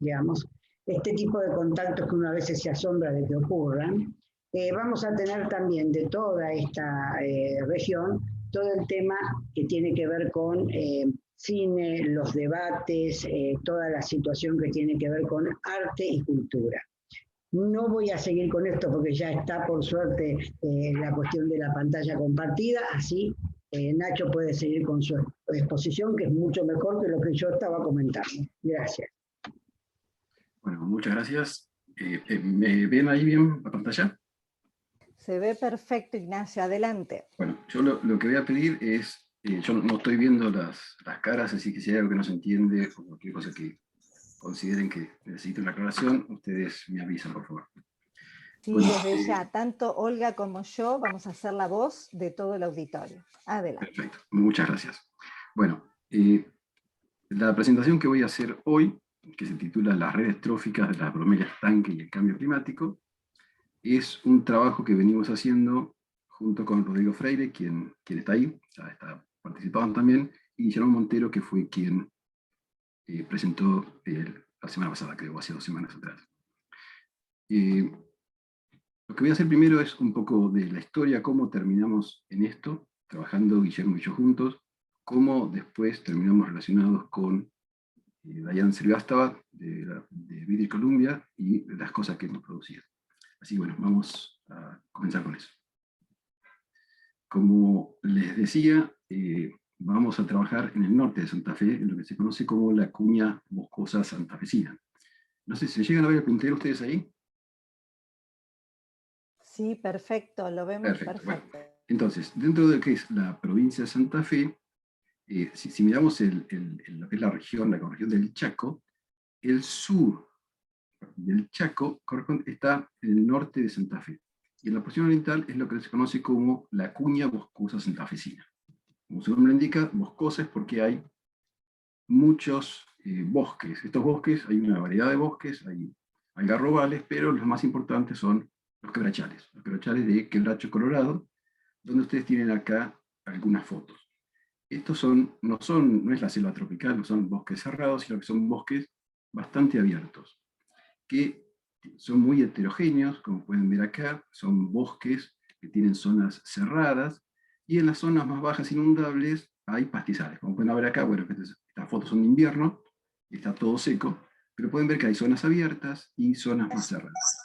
digamos, este tipo de contactos que uno a veces se asombra de que ocurran. Vamos a tener también de toda esta región todo el tema que tiene que ver con cine, los debates, toda la situación que tiene que ver con arte y cultura. No voy a seguir con esto porque ya está, por suerte, la cuestión de la pantalla compartida, así Nacho puede seguir con su exposición, que es mucho mejor que lo que yo estaba comentando. Gracias. Bueno, muchas gracias. ¿Me ven ahí bien la pantalla? Se ve perfecto, Ignacio, adelante. Bueno, yo lo que voy a pedir es, yo no estoy viendo las caras, así que si hay algo que no se entiende o cualquier cosa que consideren que necesite una aclaración, ustedes me avisan, por favor. Sí, bueno, desde ya, tanto Olga como yo vamos a hacer la voz de todo el auditorio. Adelante. Perfecto, muchas gracias. Bueno, la presentación que voy a hacer hoy, que se titula Las redes tróficas de las bromelias tanque y el cambio climático, es un trabajo que venimos haciendo junto con Rodrigo Freire, quien está ahí, está participando también, y Guillermo Montero, que fue quien presentó la semana pasada, creo, hace 2 semanas atrás. Lo que voy a hacer primero es un poco de la historia, cómo terminamos en esto, trabajando Guillermo y yo juntos, cómo después terminamos relacionados con Diane Srivastava de British Columbia y las cosas que hemos producido. Así que bueno, vamos a comenzar con eso. Como les decía, vamos a trabajar en el norte de Santa Fe, en lo que se conoce como la cuña boscosa santafesina. No sé si se llegan a ver el puntero ustedes ahí. Sí, perfecto, lo vemos perfecto. Bueno, entonces, dentro de lo que es la provincia de Santa Fe, si miramos lo que es la región del Chaco, el sur del Chaco está en el norte de Santa Fe. Y en la porción oriental es lo que se conoce como la cuña boscosa santafesina. Como su nombre indica, boscosa es porque hay muchos bosques. Estos bosques, hay una variedad de bosques, hay algarrobales, pero los más importantes son los quebrachales de Quebracho Colorado, donde ustedes tienen acá algunas fotos. Estos no es la selva tropical, no son bosques cerrados, sino que son bosques bastante abiertos, que son muy heterogéneos, como pueden ver acá, son bosques que tienen zonas cerradas, y en las zonas más bajas inundables hay pastizales. Como pueden ver acá, bueno, estas fotos son de invierno, está todo seco, pero pueden ver que hay zonas abiertas y zonas más cerradas.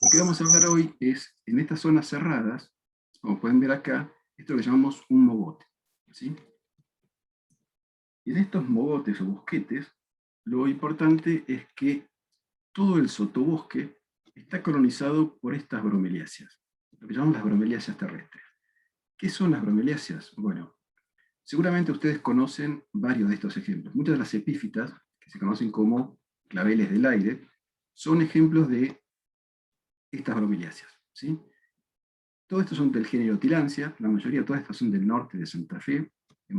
Lo que vamos a hablar hoy es, en estas zonas cerradas, como pueden ver acá, esto lo llamamos un mogote, ¿sí? Y en estos mogotes o bosquetes, lo importante es que todo el sotobosque está colonizado por estas bromeliáceas, lo que llamamos las bromeliáceas terrestres. ¿Qué son las bromeliáceas? Bueno, seguramente ustedes conocen varios de estos ejemplos. Muchas de las epífitas, que se conocen como claveles del aire, son ejemplos de estas bromeliáceas, ¿sí? Todos estos son del género Tillandsia, la mayoría de todas estas son del norte de Santa Fe. Hay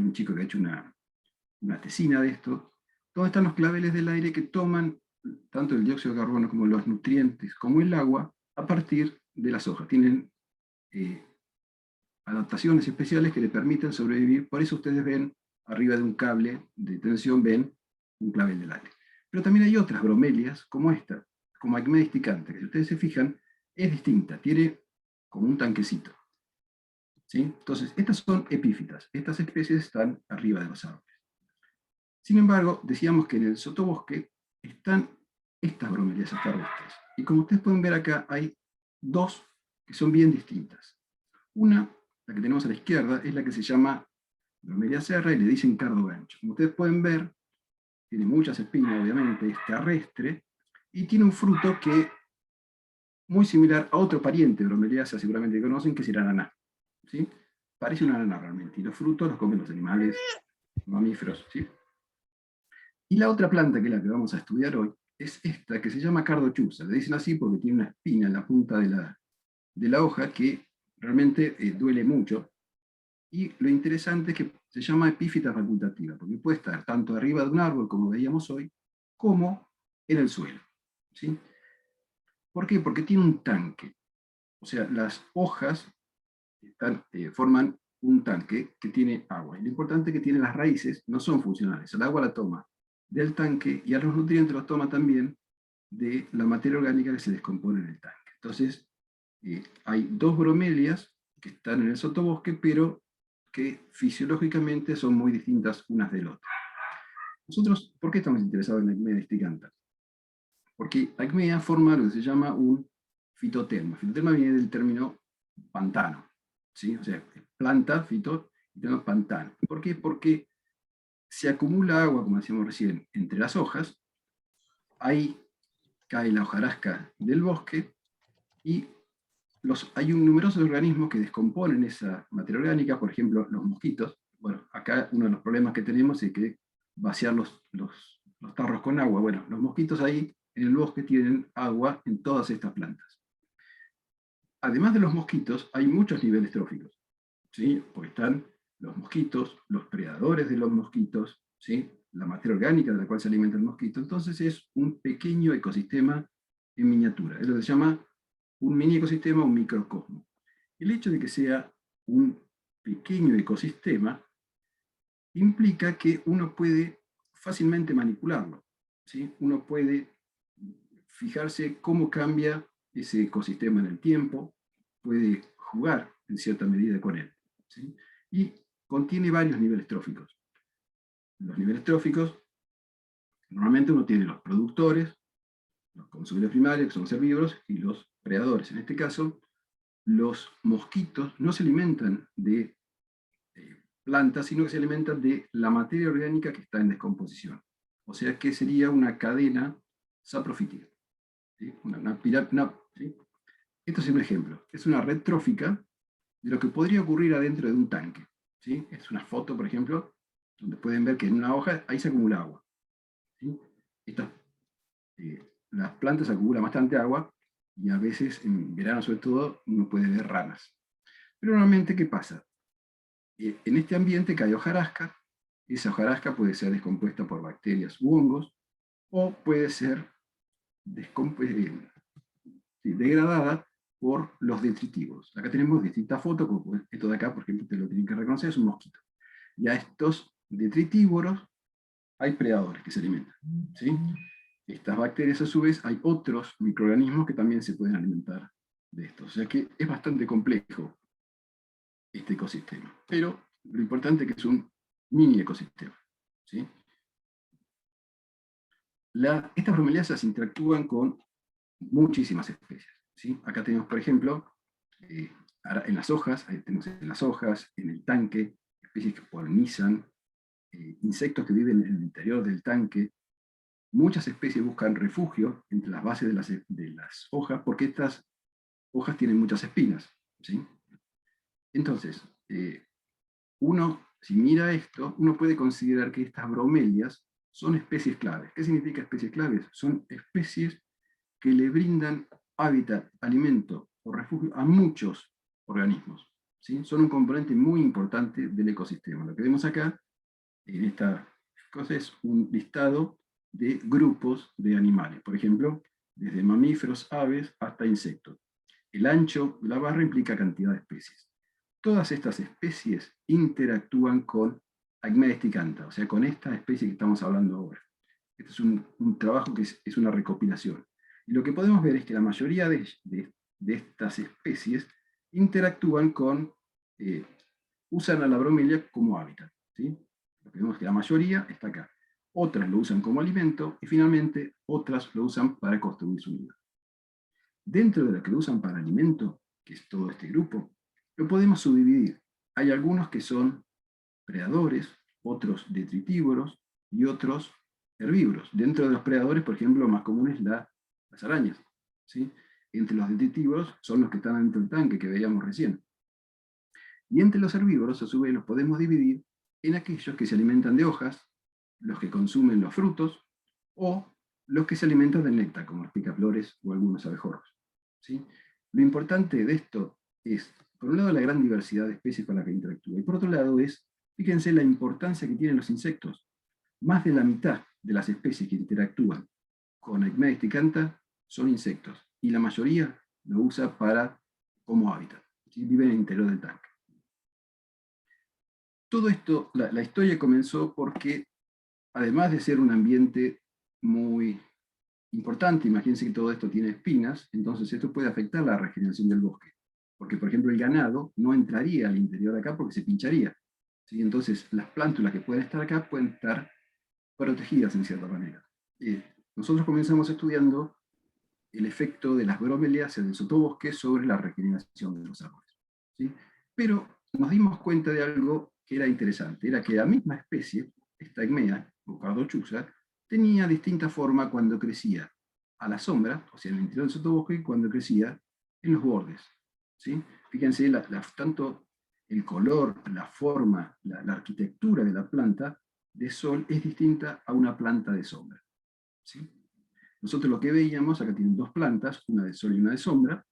un chico que ha hecho una tesina de esto. Todos están los claveles del aire que toman tanto el dióxido de carbono como los nutrientes, como el agua, a partir de las hojas. Tienen adaptaciones especiales que le permiten sobrevivir. Por eso ustedes ven, arriba de un cable de tensión, ven un clavel del aire. Pero también hay otras bromelias, como esta, como Acmea esticante, que si ustedes se fijan, es distinta, tiene como un tanquecito. ¿Sí? Entonces, estas son epífitas. Estas especies están arriba de los árboles. Sin embargo, decíamos que en el sotobosque están estas bromeliáceas terrestres. Y como ustedes pueden ver acá, hay dos que son bien distintas. Una, la que tenemos a la izquierda, es la que se llama bromelia serra y le dicen cardo gancho. Como ustedes pueden ver, tiene muchas espinas, obviamente, es terrestre, y tiene un fruto que muy similar a otro pariente de bromeliácea, seguramente conocen, que es el ananá. ¿Sí? Parece un ananá realmente, y los frutos los comen los animales mamíferos. ¿Sí? Y la otra planta, que es la que vamos a estudiar hoy, es esta, que se llama cardochuza. Le dicen así porque tiene una espina en la punta de la hoja que realmente duele mucho. Y lo interesante es que se llama epífita facultativa, porque puede estar tanto arriba de un árbol, como veíamos hoy, como en el suelo. ¿Sí? ¿Por qué? Porque tiene un tanque. O sea, las hojas forman un tanque que tiene agua. Y lo importante es que tiene las raíces, no son funcionales. El agua la toma del tanque, y a los nutrientes los toma también de la materia orgánica que se descompone en el tanque. Entonces, hay dos bromelias que están en el sotobosque, pero que fisiológicamente son muy distintas unas del otro. Nosotros, ¿por qué estamos interesados en la Acmea disticanta? Porque Acmea forma lo que se llama un fitoterma. Fitoterma viene del término pantano, ¿sí? O sea, planta, fito, y tenemos pantano. ¿Por qué? Porque se acumula agua, como decíamos recién, entre las hojas, ahí cae la hojarasca del bosque, y hay numerosos organismos que descomponen esa materia orgánica, por ejemplo, los mosquitos. Bueno, acá uno de los problemas que tenemos es que vaciar los tarros con agua. Bueno, los mosquitos ahí en el bosque tienen agua en todas estas plantas. Además de los mosquitos, hay muchos niveles tróficos, ¿sí? Porque están los mosquitos, los predadores de los mosquitos, ¿sí? La materia orgánica de la cual se alimenta el mosquito. Entonces es un pequeño ecosistema en miniatura. Es lo que se llama un mini ecosistema, un microcosmo. El hecho de que sea un pequeño ecosistema implica que uno puede fácilmente manipularlo, ¿sí? Uno puede fijarse cómo cambia ese ecosistema en el tiempo, puede jugar en cierta medida con él, ¿sí? Y contiene varios niveles tróficos. Los niveles tróficos, normalmente uno tiene los productores, los consumidores primarios, que son los herbívoros, y los predadores. En este caso, los mosquitos no se alimentan de plantas, sino que se alimentan de la materia orgánica que está en descomposición. O sea que sería una cadena saprofítica. ¿Sí? ¿Sí? Esto es un ejemplo. Es una red trófica de lo que podría ocurrir adentro de un tanque. ¿Sí? Es una foto, por ejemplo, donde pueden ver que en una hoja ahí se acumula agua. ¿Sí? Las plantas acumulan bastante agua, y a veces, en verano sobre todo, uno puede ver ranas. Pero normalmente, ¿qué pasa? En este ambiente cae hojarasca. Esa hojarasca puede ser descompuesta por bacterias u hongos, o puede ser degradada por los detritivos. Acá tenemos distintas fotos, como esto de acá, por ejemplo, ustedes lo tienen que reconocer, es un mosquito. Y a estos detritívoros hay predadores que se alimentan, ¿sí? Estas bacterias, a su vez, hay otros microorganismos que también se pueden alimentar de esto. O sea que es bastante complejo este ecosistema. Pero lo importante es que es un mini ecosistema, ¿sí? Estas bromeliáceas interactúan con muchísimas especies, ¿sí? Acá tenemos, por ejemplo, en las hojas, tenemos en las hojas, en el tanque, especies que polinizan, insectos que viven en el interior del tanque. Muchas especies buscan refugio entre las bases de las hojas, porque estas hojas tienen muchas espinas, ¿sí? Entonces, uno, si mira esto, uno puede considerar que estas bromelias son especies claves. ¿Qué significa especies claves? Son especies que le brindan hábitat, alimento o refugio a muchos organismos, ¿sí? Son un componente muy importante del ecosistema. Lo que vemos acá, en esta cosa, es un listado de grupos de animales. Por ejemplo, desde mamíferos, aves, hasta insectos. El ancho de la barra implica cantidad de especies. Todas estas especies interactúan con Acmea disticanta, o sea, con esta especie que estamos hablando ahora. Este es un trabajo que es una recopilación. Y lo que podemos ver es que la mayoría de estas especies interactúan con, usan a la bromelia como hábitat, ¿sí? Lo que vemos es que la mayoría está acá. Otras lo usan como alimento, y finalmente otras lo usan para construir su nido. Dentro de las que lo usan para alimento, que es todo este grupo, lo podemos subdividir. Hay algunos que son predadores, otros detritívoros y otros herbívoros. Dentro de los predadores, por ejemplo, lo más común es las arañas, ¿sí? Entre los detritívoros son los que están dentro del tanque que veíamos recién. Y entre los herbívoros, a su vez, los podemos dividir en aquellos que se alimentan de hojas, los que consumen los frutos, o los que se alimentan del néctar, como los picaflores o algunos abejorros, ¿sí? Lo importante de esto es, por un lado, la gran diversidad de especies con las que interactúa, y por otro lado es, fíjense la importancia que tienen los insectos. Más de la mitad de las especies que interactúan con Acmea disticanta son insectos, y la mayoría lo usa como hábitat, ¿sí? Viven en el interior del tanque. Todo esto, la historia comenzó porque además de ser un ambiente muy importante, imagínense que todo esto tiene espinas, entonces esto puede afectar la regeneración del bosque. Porque, por ejemplo, el ganado no entraría al interior de acá porque se pincharía. ¿Sí? Entonces, las plántulas que pueden estar acá pueden estar protegidas en cierta manera. Nosotros comenzamos estudiando el efecto de las bromélias en el sotobosque sobre la regeneración de los árboles. ¿Sí? Pero nos dimos cuenta de algo que era interesante, era que la misma especie, esta Egmea, o cardochuza, tenía distinta forma cuando crecía a la sombra, o sea, en el interior del sotobosque, y cuando crecía en los bordes. ¿Sí? Fíjense, tanto el color, la forma, la arquitectura de la planta de sol es distinta a una planta de sombra. ¿Sí? Nosotros lo que veíamos, acá tienen dos plantas, una de sol y una de sombra,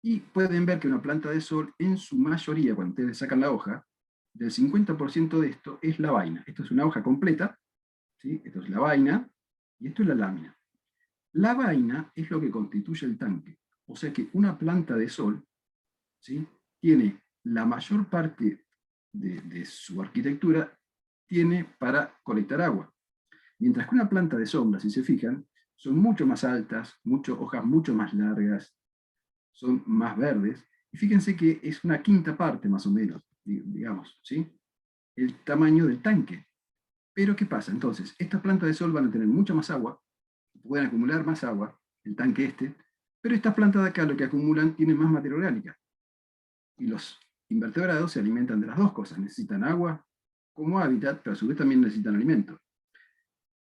y pueden ver que una planta de sol, en su mayoría, cuando ustedes sacan la hoja, del 50% de esto es la vaina. Esto es una hoja completa, ¿sí? Esto es la vaina, y esto es la lámina. La vaina es lo que constituye el tanque. O sea que una planta de sol, ¿sí?, tiene la mayor parte de su arquitectura tiene para colectar agua. Mientras que una planta de sombra, si se fijan, son mucho más altas, hojas mucho más largas, son más verdes. Y fíjense que es una quinta parte más o menos, digamos, ¿sí?, el tamaño del tanque. Pero ¿qué pasa? Entonces, estas plantas de sol van a tener mucha más agua, pueden acumular más agua, el tanque este, pero estas plantas de acá lo que acumulan tienen más materia orgánica. Y los invertebrados se alimentan de las dos cosas, necesitan agua como hábitat, pero a su vez también necesitan alimento.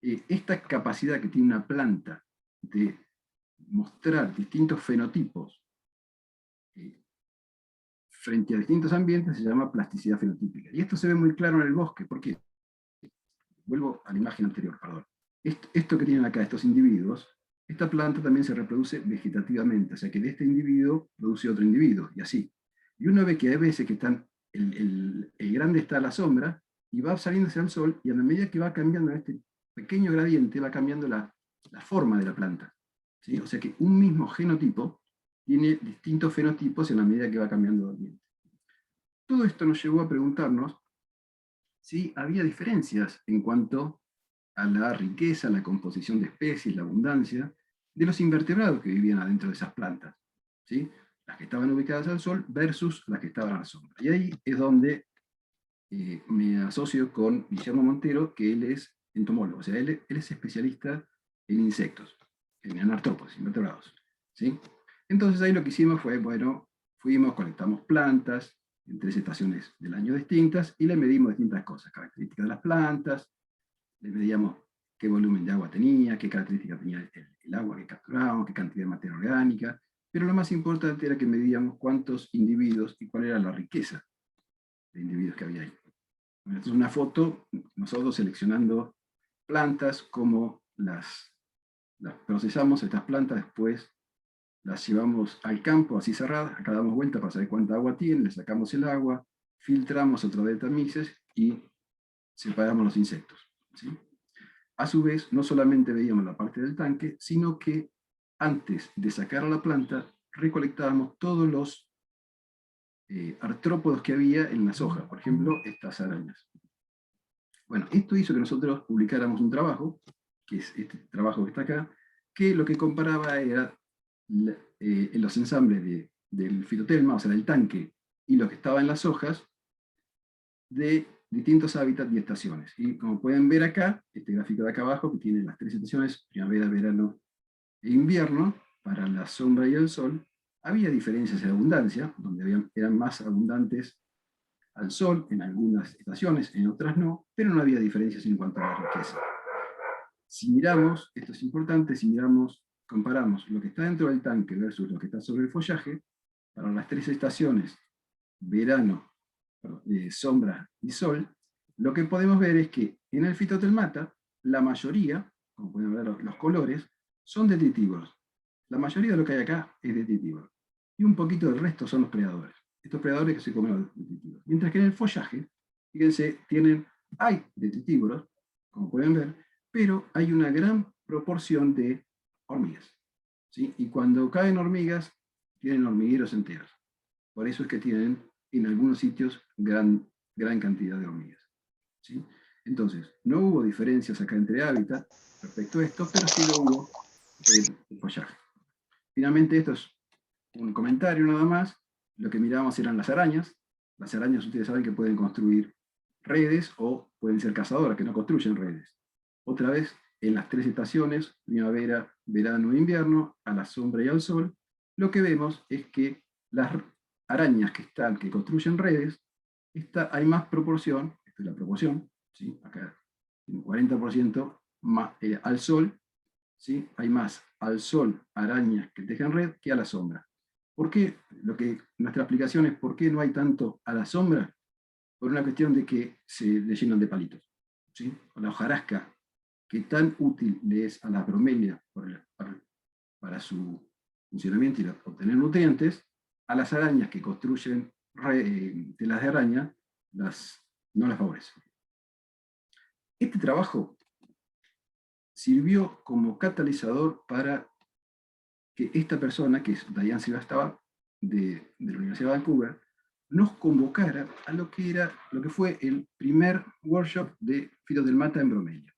Esta capacidad que tiene una planta de mostrar distintos fenotipos frente a distintos ambientes se llama plasticidad fenotípica. Y esto se ve muy claro en el bosque. ¿Por qué? Vuelvo a la imagen anterior, perdón. Esto que tienen acá, estos individuos, esta planta también se reproduce vegetativamente, o sea que de este individuo produce otro individuo, y así. Y uno ve que hay veces que el grande está a la sombra, y va saliendo hacia el sol, y a la medida que va cambiando este pequeño gradiente, va cambiando la forma de la planta. ¿Sí? O sea que un mismo genotipo tiene distintos fenotipos en la medida que va cambiando el ambiente. Todo esto nos llevó a preguntarnos si había diferencias en cuanto a la riqueza, la composición de especies, la abundancia de los invertebrados que vivían adentro de esas plantas, ¿sí?, las que estaban ubicadas al sol versus las que estaban a la sombra. Y ahí es donde me asocio con Guillermo Montero, que él es entomólogo, o sea, él es especialista en insectos, en artrópodos, invertebrados, ¿sí? Entonces ahí lo que hicimos fue, bueno, fuimos, colectamos plantas en 3 estaciones del año distintas y le medimos distintas cosas, características de las plantas, le medíamos qué volumen de agua tenía, qué características tenía el agua que capturábamos, qué cantidad de materia orgánica, pero lo más importante era que medíamos cuántos individuos y cuál era la riqueza de individuos que había ahí. Esta es una foto, nosotros seleccionando plantas, como las procesamos estas plantas, después las llevamos al campo así cerradas, acá damos vuelta para saber cuánta agua tiene, le sacamos el agua, filtramos a través de tamices y separamos los insectos, ¿sí? A su vez, no solamente veíamos la parte del tanque, sino que antes de sacar a la planta, recolectábamos todos los artrópodos que había en las hojas, por ejemplo, estas arañas. Bueno, esto hizo que nosotros publicáramos un trabajo, que es este trabajo que está acá, que lo que comparaba era los ensambles del fitotelma, o sea, del tanque, y lo que estaba en las hojas, de distintos hábitats y estaciones. Y como pueden ver acá, este gráfico de acá abajo, que tiene las 3 estaciones, primavera, verano e invierno, para la sombra y el sol, había diferencias en abundancia, donde eran más abundantes al sol en algunas estaciones, en otras no, pero no había diferencias en cuanto a la riqueza. Si miramos, esto es importante, si miramos, comparamos lo que está dentro del tanque versus lo que está sobre el follaje, para las 3 estaciones, verano, sombra y sol, lo que podemos ver es que en el fitotelmata, la mayoría, como pueden ver los colores, son detritívoros. La mayoría de lo que hay acá es detritívoro. Y un poquito del resto son los predadores. Estos predadores que se comen los detritívoros. Mientras que en el follaje, fíjense, hay detritívoros, como pueden ver, pero hay una gran proporción de hormigas, ¿sí? Y cuando caen hormigas, tienen hormigueros enteros. Por eso es que tienen en algunos sitios gran cantidad de hormigas, ¿sí? Entonces, no hubo diferencias acá entre hábitat respecto a esto, pero sí lo hubo el follaje. Finalmente, esto es un comentario nada más. Lo que mirábamos eran las arañas. Las arañas, ustedes saben que pueden construir redes o pueden ser cazadoras, que no construyen redes. Otra vez, en las 3 estaciones, primavera, verano e invierno, a la sombra y al sol, lo que vemos es que las arañas que construyen redes, hay más proporción, esta es la proporción, ¿sí? Acá tiene un 40% más, al sol, ¿sí? Hay más al sol arañas que tejen red que a la sombra. ¿Por qué? Nuestra explicación es por qué no hay tanto a la sombra, por una cuestión de que se le llenan de palitos, ¿sí? O la hojarasca, que tan útil le es a la bromelia para su funcionamiento y obtener nutrientes, a las arañas que construyen telas de araña no las favorece. Este trabajo sirvió como catalizador para que esta persona, que es Diane Srivastava, de la Universidad de Vancouver, nos convocara a lo que fue el primer workshop de fitodelmata en bromelia.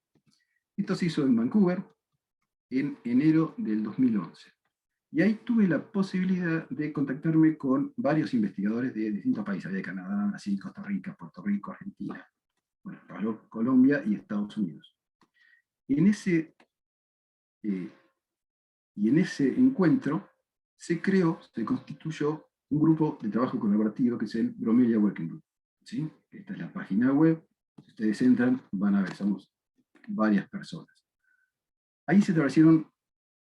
Esto se hizo en Vancouver en enero del 2011. Y ahí tuve la posibilidad de contactarme con varios investigadores de distintos países, de Canadá, Brasil, Costa Rica, Puerto Rico, Argentina, bueno, Colombia y Estados Unidos. En ese encuentro se constituyó un grupo de trabajo colaborativo que es el Bromelia Working Group. ¿Sí? Esta es la página web. Si ustedes entran, van a ver, somos varias personas. Ahí se establecieron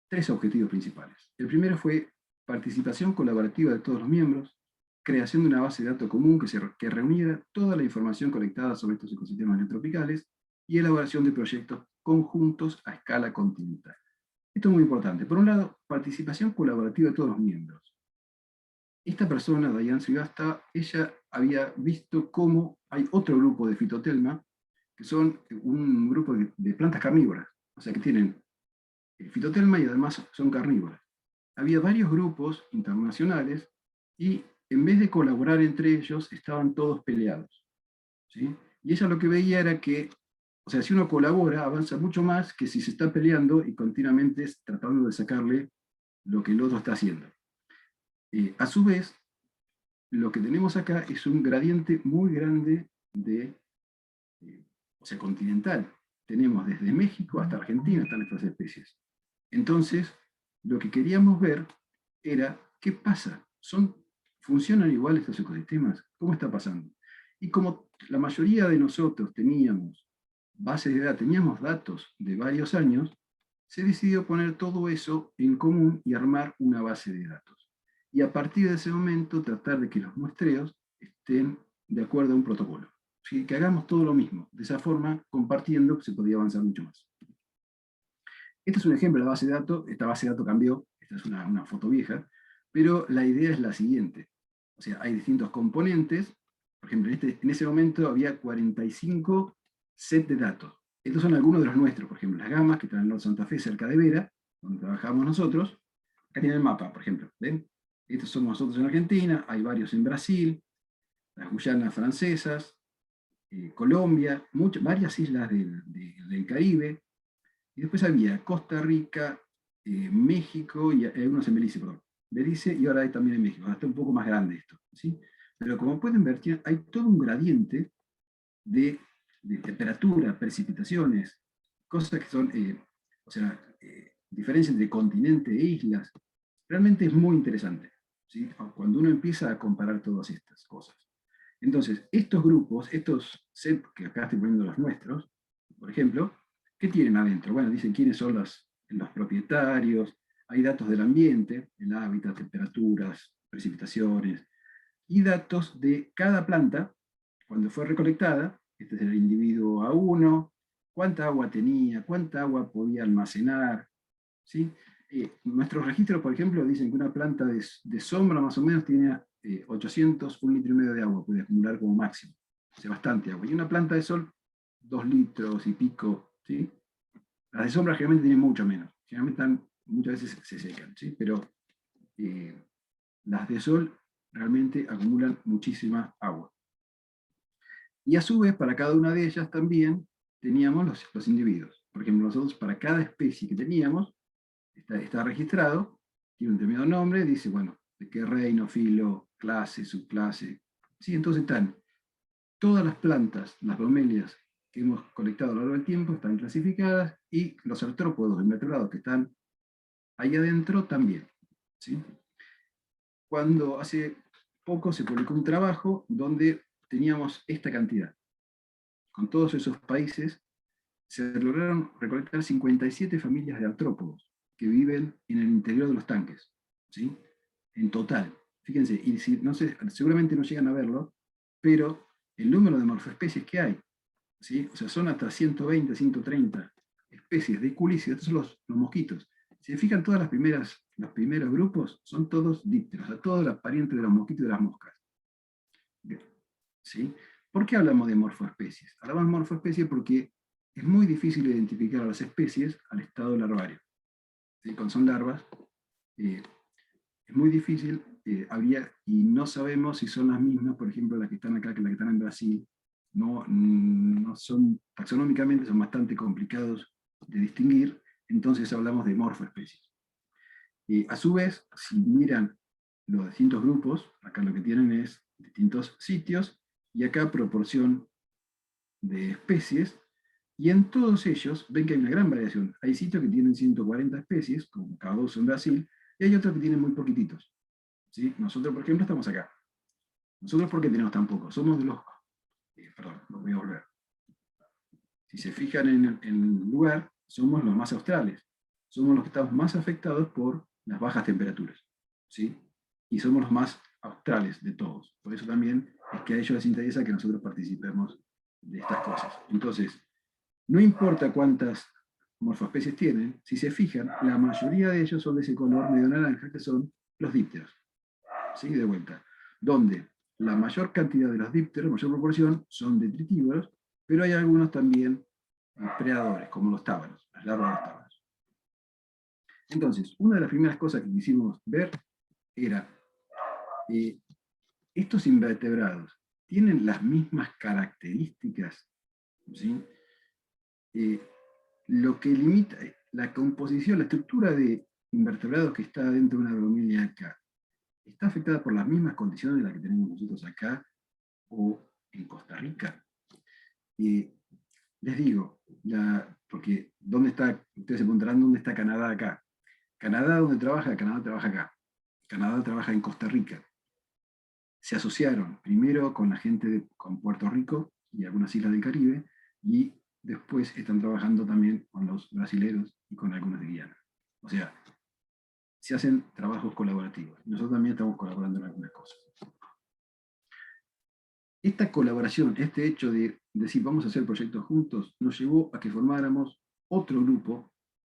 3 objetivos principales. El primero fue participación colaborativa de todos los miembros, creación de una base de datos común que reuniera toda la información colectada sobre estos ecosistemas neotropicales y elaboración de proyectos conjuntos a escala continental. Esto es muy importante. Por un lado, participación colaborativa de todos los miembros. Esta persona, Diane Srivastava, ella había visto cómo hay otro grupo de Phytotelma, que son un grupo de plantas carnívoras, o sea que tienen Phytotelma y además son carnívoras. Había varios grupos internacionales y en vez de colaborar entre ellos, estaban todos peleados, ¿sí? Y ella lo que veía era que, o sea, si uno colabora, avanza mucho más que si se está peleando y continuamente tratando de sacarle lo que el otro está haciendo. A su vez, lo que tenemos acá es un gradiente muy grande o sea, continental. Tenemos desde México hasta Argentina están estas especies. Entonces, lo que queríamos ver era qué pasa. ¿Funcionan igual estos ecosistemas? ¿Cómo está pasando? Y como la mayoría de nosotros teníamos bases de datos, teníamos datos de varios años, se decidió poner todo eso en común y armar una base de datos. Y a partir de ese momento tratar de que los muestreos estén de acuerdo a un protocolo. ¿Sí? Que hagamos todo lo mismo. De esa forma, compartiendo, se podía avanzar mucho más. Este es un ejemplo de la base de datos. Esta base de datos cambió. Esta es una foto vieja. Pero la idea es la siguiente. O sea, hay distintos componentes. Por ejemplo, en ese momento había 45 sets de datos. Estos son algunos de los nuestros. Por ejemplo, las gamas, que están en el Norte Santa Fe, cerca de Vera, donde trabajamos nosotros. Acá tienen el mapa, por ejemplo. ¿Ven? Estos somos nosotros en Argentina. Hay varios en Brasil, las Guyanas francesas, Colombia, varias islas del Caribe. Y después había Costa Rica, México y algunos en Belice, perdón. Belice y ahora hay también en México. Ahora está un poco más grande esto, ¿sí? Pero como pueden ver, hay todo un gradiente de temperatura, precipitaciones, cosas que son, o sea, diferencias entre continente e islas. Realmente es muy interesante, ¿sí? Cuando uno empieza a comparar todas estas cosas. Entonces, estos grupos, estos sets que acá estoy poniendo los nuestros, por ejemplo, ¿qué tienen adentro? Bueno, dicen quiénes son los propietarios, hay datos del ambiente, el hábitat, temperaturas, precipitaciones, y datos de cada planta, cuando fue recolectada, este es el individuo A1, cuánta agua tenía, cuánta agua podía almacenar, ¿sí? Nuestros registros, por ejemplo, dicen que una planta de sombra más o menos tiene 800, 1,5 litros de agua, puede acumular como máximo, o sea, bastante agua. Y una planta de sol, 2 litros y pico, ¿sí? Las de sombra generalmente tienen mucho menos, generalmente muchas veces se secan, ¿sí? Pero las de sol realmente acumulan muchísima agua. Y a su vez, para cada una de ellas también teníamos los individuos. Por ejemplo, nosotros para cada especie que teníamos, está registrado, tiene un determinado nombre, dice, bueno, de qué reino, filo, clase, subclase. ¿Sí? Entonces están todas las plantas, las bromelias que hemos colectado a lo largo del tiempo, están clasificadas, y los artrópodos invertebrados que están ahí adentro también. ¿Sí? Cuando hace poco se publicó un trabajo donde teníamos esta cantidad. Con todos esos países se lograron recolectar 57 familias de artrópodos que viven en el interior de los tanques, ¿sí? En total. Fíjense, y si, no sé, seguramente no llegan a verlo, pero el número de morfoespecies que hay, ¿sí? O sea, son hasta 120, 130 especies de culícidos. Estos son los mosquitos. Si se fijan, todas los primeros grupos son todos dípteros, o sea, todas las parientes de los mosquitos y de las moscas. ¿Sí? ¿Por qué hablamos de morfoespecies? Hablamos de morfoespecies porque es muy difícil identificar a las especies al estado larvario. ¿Sí? Cuando son larvas, es muy difícil, y no sabemos si son las mismas, por ejemplo, las que están acá, que las que están en Brasil. No son, taxonómicamente son bastante complicados de distinguir, entonces hablamos de morfoespecies. A su vez, si miran los distintos grupos, acá lo que tienen es distintos sitios, y acá proporción de especies, y en todos ellos ven que hay una gran variación. Hay sitios que tienen 140 especies, como Cardoso en Brasil, y hay otros que tienen muy poquititos. ¿Sí? Nosotros, por ejemplo, estamos acá. Nosotros, ¿por qué tenemos tan poco? Somos de los... perdón, lo voy a volver. Si se fijan en el lugar, somos los más australes. Somos los que estamos más afectados por las bajas temperaturas. ¿Sí? Y somos los más australes de todos. Por eso también es que a ellos les interesa que nosotros participemos de estas cosas. Entonces, no importa cuántas morfoespecies tienen, si se fijan, la mayoría de ellos son de ese color medio naranja, que son los dípteros. ¿Sí? De vuelta. Donde la mayor cantidad de los dípteros, mayor proporción, son detritívoros, pero hay algunos también predadores, como los tábanos, las larvas de los tábanos. Entonces, una de las primeras cosas que quisimos ver era, estos invertebrados tienen las mismas características, ¿sí? Lo que limita la composición, la estructura de invertebrados que está dentro de una bromelia acá, ¿está afectada por las mismas condiciones de las que tenemos nosotros acá o en Costa Rica? Les digo, porque ¿dónde está? Ustedes se preguntarán dónde está Canadá acá. Canadá, ¿dónde trabaja? Canadá trabaja acá. Canadá trabaja en Costa Rica. Se asociaron primero con la gente con Puerto Rico y algunas islas del Caribe, y después están trabajando también con los brasileros y con algunos de Guyana. O sea, se hacen trabajos colaborativos. Nosotros también estamos colaborando en algunas cosas. Esta colaboración, este hecho de decir vamos a hacer proyectos juntos, nos llevó a que formáramos otro grupo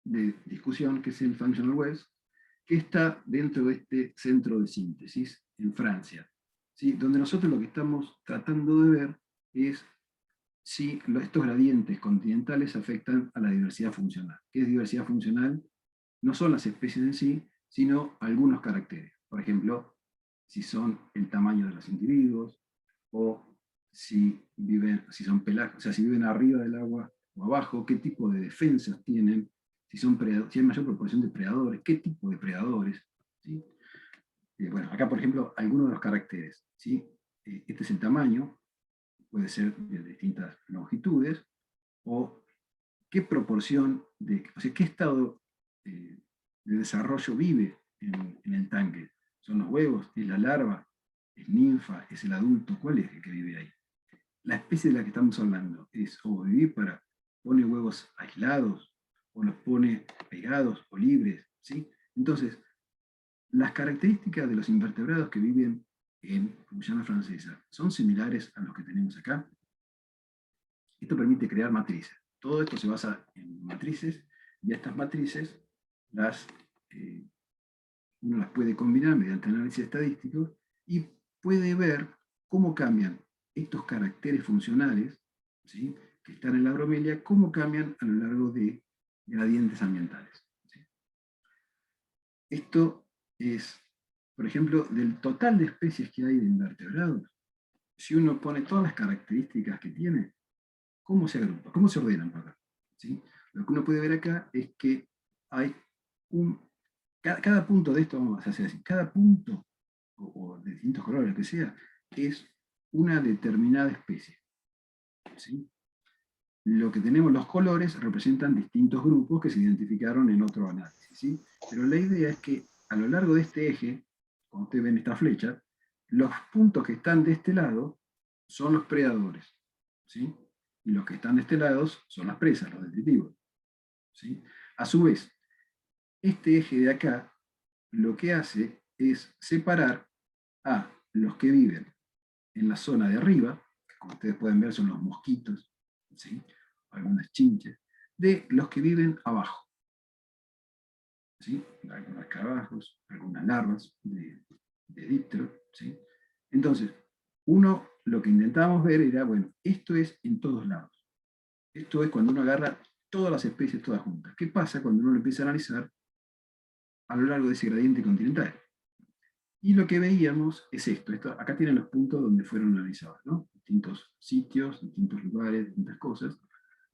de discusión, que es el Functional Webs, que está dentro de este centro de síntesis en Francia, ¿sí? Donde nosotros lo que estamos tratando de ver es si estos gradientes continentales afectan a la diversidad funcional. ¿Qué es diversidad funcional? No son las especies en sí, sino algunos caracteres. Por ejemplo, si son el tamaño de los individuos, o si son pelágicos, o sea, si viven arriba del agua o abajo, qué tipo de defensas tienen, si hay mayor proporción de predadores, qué tipo de predadores. ¿Sí? Bueno, acá por ejemplo, algunos de los caracteres. ¿Sí? Este es el tamaño, puede ser de distintas longitudes, o qué proporción, o sea, qué estado de desarrollo vive en el tanque. ¿Son los huevos? ¿Es la larva? ¿Es ninfa? ¿Es el adulto? ¿Cuál es el que vive ahí? La especie de la que estamos hablando es ovovivípara, pone huevos aislados, o los pone pegados o libres, ¿sí? Entonces, las características de los invertebrados que viven en Guyana Francesa son similares a los que tenemos acá. Esto permite crear matrices. Todo esto se basa en matrices, y estas matrices uno las puede combinar mediante análisis estadístico y puede ver cómo cambian estos caracteres funcionales, ¿sí?, que están en la bromelia, cómo cambian a lo largo de gradientes ambientales. ¿Sí? Esto es, por ejemplo, del total de especies que hay de invertebrados. Si uno pone todas las características que tiene, ¿cómo se agrupan? ¿Cómo se ordenan? Perdón, ¿sí? Lo que uno puede ver acá es que hay cada punto de esto, vamos a hacer así, cada punto, o de distintos colores, lo que sea, es una determinada especie. ¿Sí? Lo que tenemos, los colores, representan distintos grupos que se identificaron en otro análisis. ¿Sí? Pero la idea es que a lo largo de este eje, cuando ustedes ven esta flecha, los puntos que están de este lado son los predadores. ¿Sí? Y los que están de este lado son las presas, los detritivos. ¿Sí? A su vez, este eje de acá lo que hace es separar a los que viven en la zona de arriba, que como ustedes pueden ver son los mosquitos, ¿sí? Algunas chinches, de los que viven abajo. ¿Sí? Algunos escarabajos, algunas larvas de dípteros. ¿Sí? Entonces, lo que intentábamos ver era, bueno, esto es en todos lados. Esto es cuando uno agarra todas las especies todas juntas. ¿Qué pasa cuando uno lo empieza a analizar a lo largo de ese gradiente continental? Y lo que veíamos es esto. Acá tienen los puntos donde fueron analizados, ¿no? Distintos sitios, distintos lugares, distintas cosas.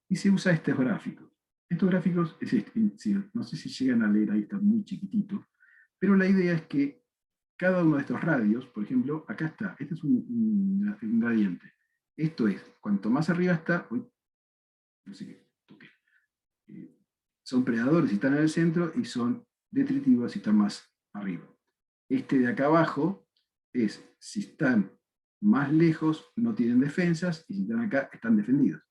Y se usa estos gráficos. Estos gráficos, no sé si llegan a leer, ahí está muy chiquitito, pero la idea es que cada uno de estos radios, por ejemplo, acá está, este es un gradiente. Esto es, cuanto más arriba está, no sé qué, toqué. Son predadores si están en el centro y son detritivos si están más arriba. Este de acá abajo es, si están más lejos no tienen defensas, y si están acá están defendidos.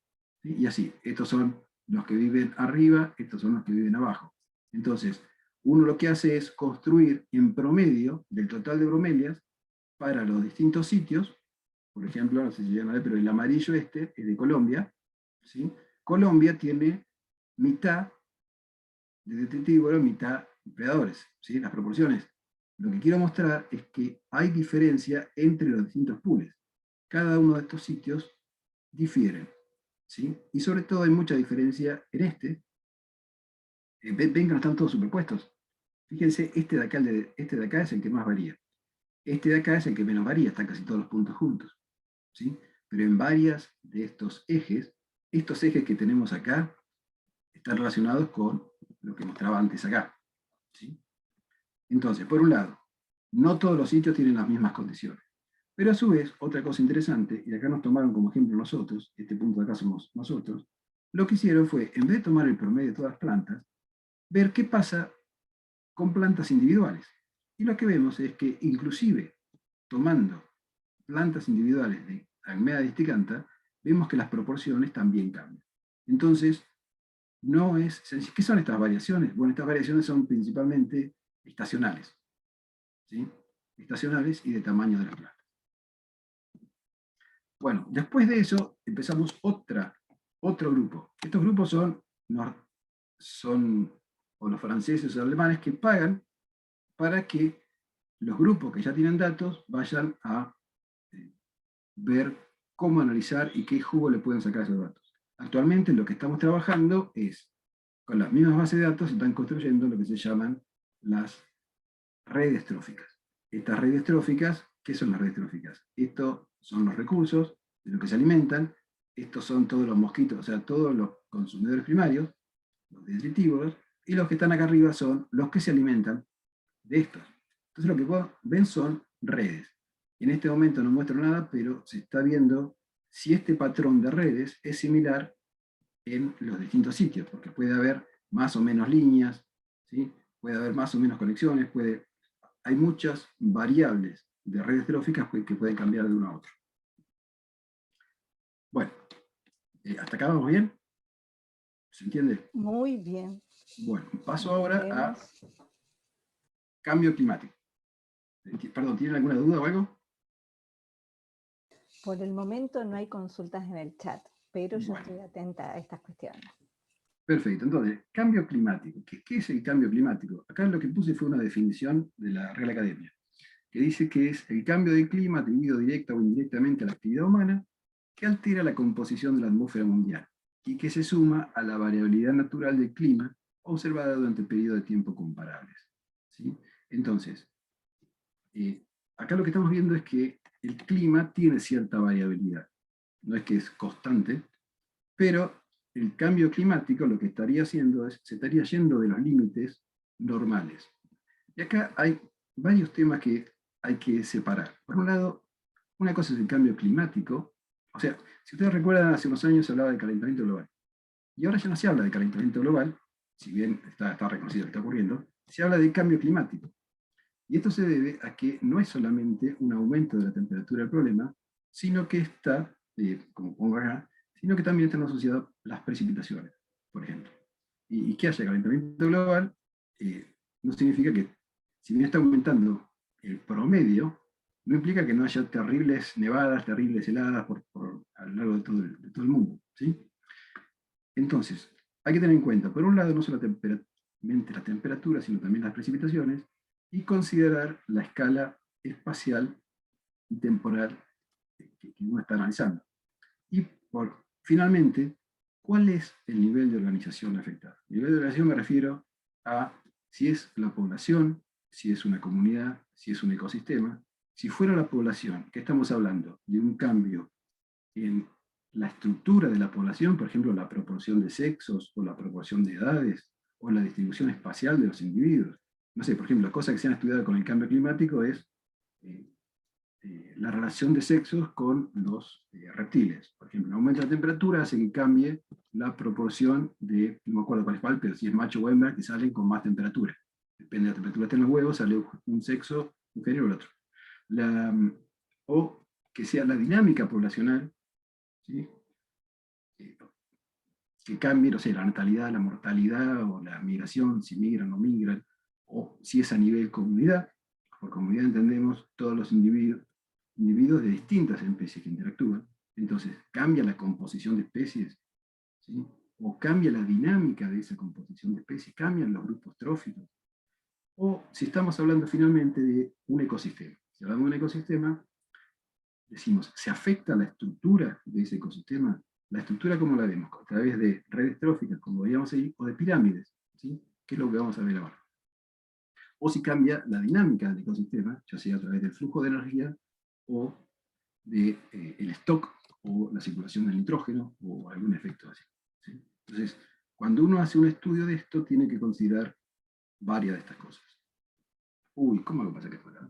¿Sí? Y así, estos son los que viven arriba, estos son los que viven abajo. Entonces, uno lo que hace es construir en promedio del total de bromelias para los distintos sitios. Por ejemplo, no sé si llegan a ver, pero el amarillo este es de Colombia. ¿Sí? Colombia tiene mitad de detritívoros, mitad predadores. ¿Sí? Las proporciones. Lo que quiero mostrar es que hay diferencia entre los distintos pools. Cada uno de estos sitios difieren. ¿Sí? Y sobre todo hay mucha diferencia en este. Ven que no están todos superpuestos. Fíjense, este de acá es el que más varía. Este de acá es el que menos varía, están casi todos los puntos juntos. ¿Sí? Pero en varias de estos ejes que tenemos acá, están relacionados con lo que mostraba antes acá. ¿Sí? Entonces, por un lado, no todos los sitios tienen las mismas condiciones. Pero a su vez, otra cosa interesante, y acá nos tomaron como ejemplo nosotros, este punto de acá somos nosotros, lo que hicieron fue, en vez de tomar el promedio de todas las plantas, ver qué pasa con plantas individuales. Y lo que vemos es que inclusive tomando plantas individuales de Agmea disticanta, vemos que las proporciones también cambian. Entonces, no es sencillo. ¿Qué son estas variaciones? Bueno, estas variaciones son principalmente estacionales. ¿Sí? Estacionales y de tamaño de las plantas. Bueno, después de eso empezamos otro grupo. Estos grupos son o los franceses o alemanes que pagan para que los grupos que ya tienen datos vayan a ver cómo analizar y qué jugo le pueden sacar a esos datos. Actualmente lo que estamos trabajando es, con las mismas bases de datos, se están construyendo lo que se llaman las redes tróficas. Estas redes tróficas, ¿qué son las redes tróficas? Estos son los recursos de los que se alimentan, estos son todos los mosquitos, o sea, todos los consumidores primarios, los detritívoros, y los que están acá arriba son los que se alimentan de estos. Entonces lo que ven son redes. En este momento no muestro nada, pero se está viendo si este patrón de redes es similar en los distintos sitios, porque puede haber más o menos líneas, ¿sí? Puede haber más o menos conexiones, hay muchas variables de redes tróficas que pueden cambiar de uno a otro. Bueno, ¿hasta acá vamos bien? ¿Se entiende? Muy bien. Bueno, paso ahora a cambio climático. Perdón, ¿tienen alguna duda o algo? Por el momento no hay consultas en el chat, pero yo Bueno, estoy atenta a estas cuestiones. perfecto, entonces, cambio climático. ¿Qué es el cambio climático? Acá lo que puse fue una definición de la Real Academia, que dice que es el cambio del clima atribuido directa o indirectamente a la actividad humana que altera la composición de la atmósfera mundial y que se suma a la variabilidad natural del clima observada durante periodos de tiempo comparables. ¿Sí? Entonces, acá lo que estamos viendo es que el clima tiene cierta variabilidad. No es que es constante, Pero el cambio climático lo que estaría haciendo es, se estaría yendo de los límites normales. Y acá hay varios temas que hay que separar. Por un lado, una cosa es el cambio climático. O sea, si ustedes recuerdan, hace unos años se hablaba de calentamiento global. Y ahora ya no se habla de calentamiento global, si bien está reconocido que está ocurriendo, se habla de cambio climático. Y esto se debe a que no es solamente un aumento de la temperatura el problema, sino que está, como pongo acá, sino que también están asociadas las precipitaciones, por ejemplo. Y que haya calentamiento global no significa que, si bien está aumentando el promedio, no implica que no haya terribles nevadas, terribles heladas a lo largo de todo el mundo. ¿Sí? Entonces, hay que tener en cuenta, por un lado, no solo la temperatura, sino también las precipitaciones, y considerar la escala espacial y temporal que uno está analizando. Y finalmente, ¿cuál es el nivel de organización afectada? El nivel de organización me refiero a si es la población, si es una comunidad, si es un ecosistema. Si fuera la población, ¿qué estamos hablando? De un cambio en la estructura de la población, por ejemplo, la proporción de sexos, o la proporción de edades, o la distribución espacial de los individuos. No sé, por ejemplo, cosas que se han estudiado con el cambio climático es la relación de sexos con los reptiles. Por ejemplo, el aumento de la temperatura hace que cambie la proporción de, no me acuerdo cuál es cuál, pero si es macho o hembra, que salen con más temperatura. Depende de la temperatura que estén los huevos, sale un sexo inferior al otro. O que sea la dinámica poblacional, ¿sí? Que cambie, no sé, la natalidad, la mortalidad, o la migración, si migran o no migran, o si es a nivel comunidad. Por comunidad entendemos todos los individuos de distintas especies que interactúan. Entonces, cambia la composición de especies, ¿sí? O cambia la dinámica de esa composición de especies, cambian los grupos tróficos. O si estamos hablando finalmente de un ecosistema. Si hablamos de un ecosistema, decimos, ¿se afecta la estructura de ese ecosistema? La estructura, ¿cómo la vemos? A través de redes tróficas, como veíamos ahí, o de pirámides, ¿sí? Que es lo que vamos a ver ahora. O si cambia la dinámica del ecosistema, ya sea a través del flujo de energía, o del stock, o la circulación del nitrógeno, o algún efecto así. ¿Sí? Entonces, cuando uno hace un estudio de esto, tiene que considerar varias de estas cosas. Uy, ¿cómo lo pasa que fuera?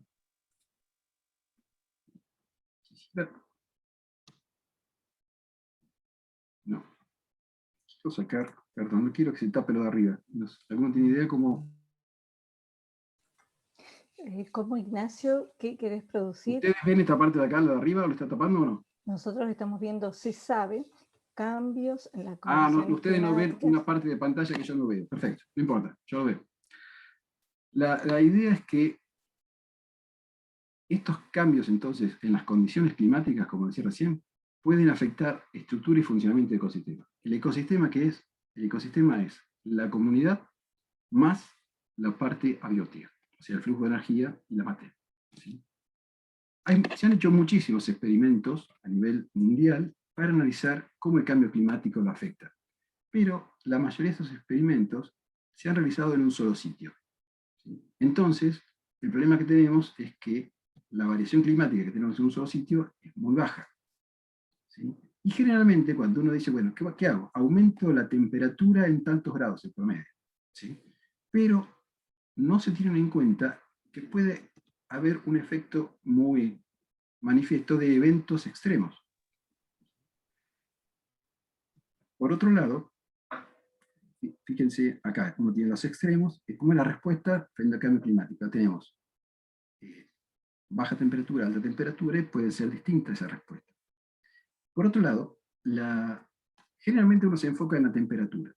No. Quiero sacar, perdón, no quiero que se tape lo de arriba. ¿Alguno tiene idea cómo? ¿Cómo, Ignacio? ¿Qué querés producir? ¿Ustedes ven esta parte de acá, la de arriba, o lo está tapando o no? Nosotros estamos viendo, si sabe, cambios en la Ah, no, condiciones ustedes no ven climáticas. una parte de pantalla que yo no veo. Perfecto, no importa, yo lo veo. La idea es que estos cambios, entonces, en las condiciones climáticas, como decía recién, pueden afectar estructura y funcionamiento del ecosistema. ¿El ecosistema qué es? El ecosistema es la comunidad más la parte abiótica, o sea, el flujo de energía y la materia. ¿Sí? Se han hecho muchísimos experimentos a nivel mundial para analizar cómo el cambio climático lo afecta. Pero la mayoría de esos experimentos se han realizado en un solo sitio. ¿Sí? Entonces, el problema que tenemos es que la variación climática que tenemos en un solo sitio es muy baja. ¿Sí? Y generalmente cuando uno dice, bueno, ¿qué hago? Aumento la temperatura en tantos grados, el promedio. ¿Sí? Pero no se tienen en cuenta que puede haber un efecto muy manifiesto de eventos extremos. Por otro lado, fíjense acá, uno tiene los extremos, es como la respuesta frente al cambio climático. Tenemos baja temperatura, alta temperatura, y puede ser distinta esa respuesta. Por otro lado, generalmente uno se enfoca en la temperatura,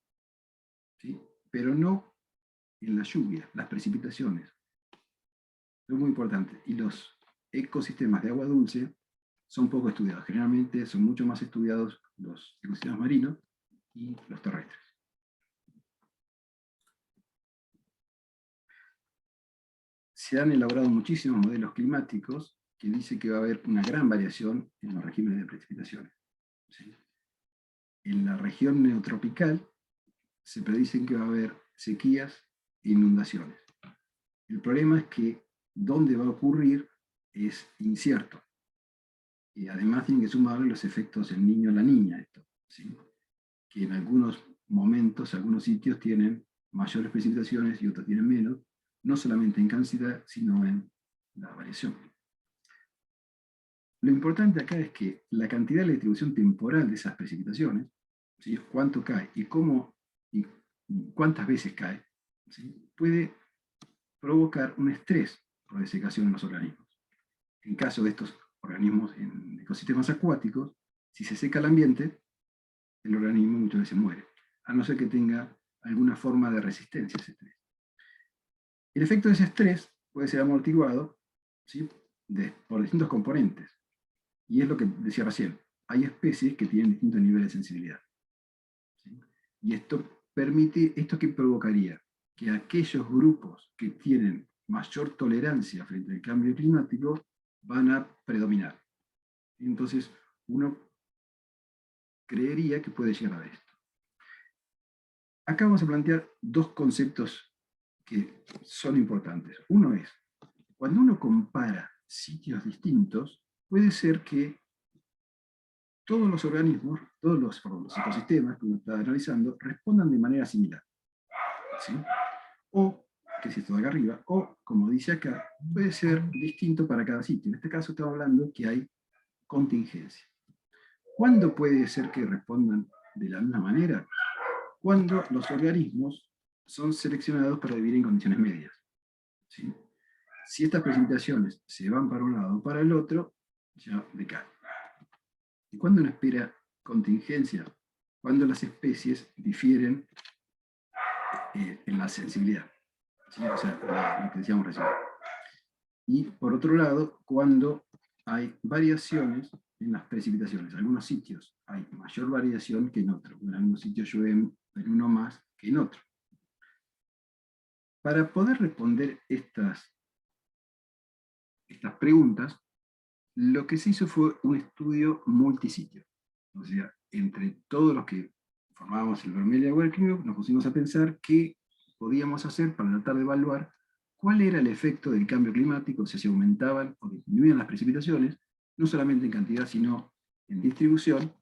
¿sí? Pero no en la lluvia, las precipitaciones. Es muy importante. Y los ecosistemas de agua dulce son poco estudiados. Generalmente son mucho más estudiados los ecosistemas marinos y los terrestres. Se han elaborado muchísimos modelos climáticos que dicen que va a haber una gran variación en los regímenes de precipitaciones. ¿Sí? En la región neotropical se predicen que va a haber sequías e inundaciones. El problema es que dónde va a ocurrir es incierto. Y además tienen que sumarle los efectos del niño a la niña. Esto, ¿sí? que en algunos momentos, algunos sitios tienen mayores precipitaciones y otros tienen menos, no solamente en cantidad, sino en la variación. Lo importante acá es que la cantidad de la distribución temporal de esas precipitaciones, ¿sí?, cuánto cae y cómo y cuántas veces cae, ¿sí?, puede provocar un estrés por desecación en los organismos. En caso de estos organismos en ecosistemas acuáticos, si se seca el ambiente, el organismo muchas veces muere, a no ser que tenga alguna forma de resistencia a ese estrés. El efecto de ese estrés puede ser amortiguado, ¿sí?, por distintos componentes. Y es lo que decía recién, hay especies que tienen distintos niveles de sensibilidad, ¿sí? Y esto ¿qué provocaría? Que aquellos grupos que tienen mayor tolerancia frente al cambio climático van a predominar. Entonces, uno creería que puede llegar a esto. Acá vamos a plantear dos conceptos que son importantes. Uno es, cuando uno compara sitios distintos, puede ser que todos los organismos, los ecosistemas que uno está analizando, respondan de manera similar, ¿sí? O, que es esto de acá arriba, o, como dice acá, puede ser distinto para cada sitio. En este caso estamos hablando que hay contingencia. ¿Cuándo puede ser que respondan de la misma manera? Cuando los organismos son seleccionados para vivir en condiciones medias, ¿sí? Si estas precipitaciones se van para un lado o para el otro, ya decaen. ¿Y cuándo uno espera contingencia? Cuando las especies difieren en la sensibilidad, ¿sí? O sea, lo que decíamos recién. Y por otro lado, cuando hay variaciones en las precipitaciones. En algunos sitios hay mayor variación que en otros. En algunos sitios llueve en uno más que en otro. Para poder responder estas preguntas, lo que se hizo fue un estudio multisitio. O sea, entre todos los que formábamos el Vermelia Working Group, nos pusimos a pensar qué podíamos hacer para tratar de evaluar cuál era el efecto del cambio climático, si se aumentaban o disminuían las precipitaciones, no solamente en cantidad, sino en distribución.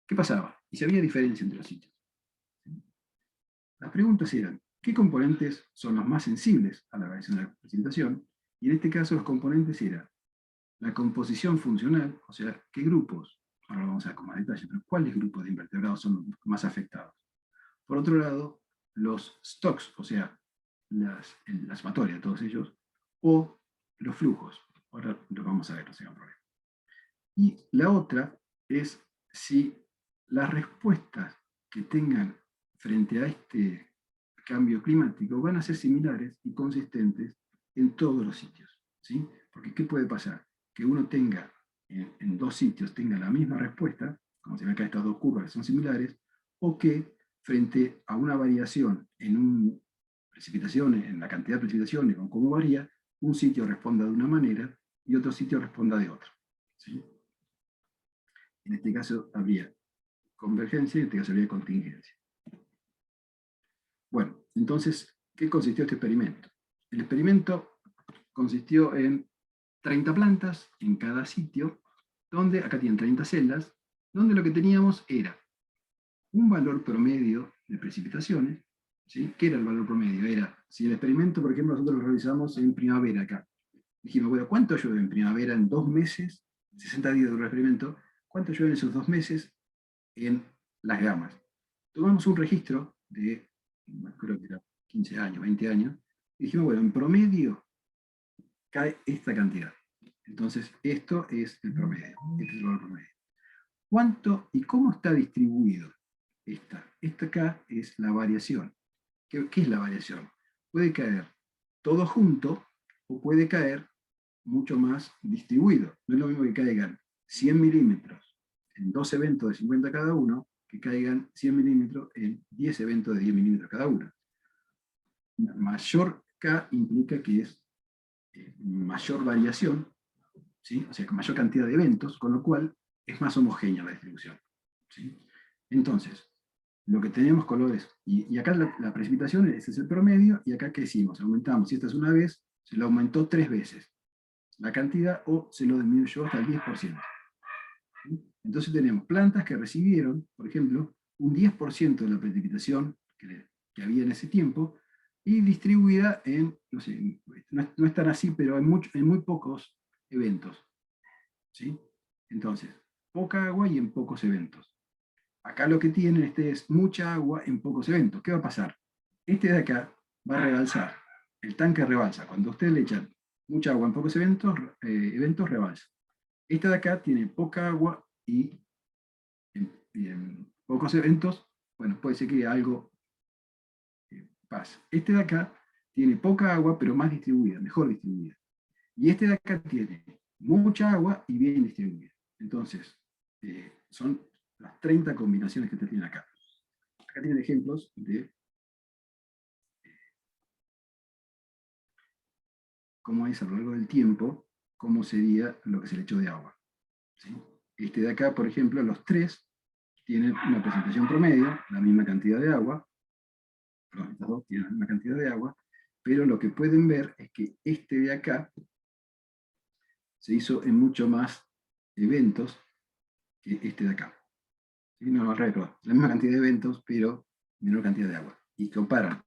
¿Qué pasaba? Y si había diferencia entre los sitios. Las preguntas eran, ¿qué componentes son los más sensibles a la variación de la precipitación? Y en este caso los componentes eran la composición funcional, o sea, qué grupos, ahora lo vamos a ver con más detalle, pero cuáles grupos de invertebrados son los más afectados. Por otro lado, los stocks, o sea, la sumatoria de todos ellos, o los flujos. Ahora lo vamos a ver, no se hagan problema. Y la otra es si las respuestas que tengan frente a este cambio climático van a ser similares y consistentes en todos los sitios, ¿sí? Porque ¿qué puede pasar? Que uno tenga, en dos sitios, tenga la misma respuesta, como se ve acá estas dos curvas que son similares, o que frente a una variación en precipitaciones, en la cantidad de precipitaciones, o cómo varía, un sitio responda de una manera y otro sitio responda de otra, ¿sí? En este caso habría convergencia y en este caso habría contingencia. Bueno, entonces, ¿qué consistió este experimento? El experimento consistió en 30 plantas en cada sitio, donde, acá tienen 30 celdas, donde lo que teníamos era un valor promedio de precipitaciones, ¿sí? ¿Qué era el valor promedio? Era, si el experimento, por ejemplo, nosotros lo realizamos en primavera acá. Dijimos, bueno, ¿cuánto llueve en primavera en 2 meses? 60 días duró el experimento. ¿Cuánto llueve en esos 2 meses en las gamas? Tomamos un registro de, creo que era 15 años, 20 años, y dijimos, bueno, en promedio cae esta cantidad. Entonces, esto es el promedio, este es el valor promedio. ¿Cuánto y cómo está distribuido esta? Esta acá es la variación. ¿Qué es la variación? Puede caer todo junto o puede caer mucho más distribuido. No es lo mismo que caigan 100 milímetros en 2 eventos de 50 cada uno, que caigan 100 milímetros en 10 eventos de 10 milímetros cada uno. Mayor K implica que es mayor variación, ¿sí? O sea, con mayor cantidad de eventos, con lo cual es más homogénea la distribución, ¿sí? Entonces, lo que tenemos colores, y acá la precipitación, ese es el promedio, y acá ¿qué hicimos? Aumentamos, si esta es una vez, se lo aumentó 3 veces la cantidad, o se lo disminuyó hasta el 10%. ¿Sí? Entonces tenemos plantas que recibieron, por ejemplo, un 10% de la precipitación que había en ese tiempo, y distribuida en, no sé, no es tan así, pero en muy pocos eventos. ¿Sí? Entonces, poca agua y en pocos eventos. Acá lo que tienen es mucha agua en pocos eventos. ¿Qué va a pasar? Este de acá va a rebalsar. El tanque rebalsa. Cuando ustedes le echan mucha agua en pocos eventos rebalsa. Este de acá tiene poca agua y en pocos eventos, bueno, puede ser que algo pase. Este de acá tiene poca agua, pero más distribuida, mejor distribuida. Y este de acá tiene mucha agua y bien distribuida. Entonces, son las 30 combinaciones que usted tiene acá. Acá tienen ejemplos de cómo es a lo largo del tiempo, cómo sería lo que se le echó de agua. ¿Sí? Este de acá, por ejemplo, los tres tienen una presentación promedio, la misma cantidad de agua, perdón, estas dos tienen la misma cantidad de agua, pero lo que pueden ver es que este de acá se hizo en mucho más eventos que este de acá. ¿Sí? No, al revés, perdón. La misma cantidad de eventos, pero menor cantidad de agua. Y comparan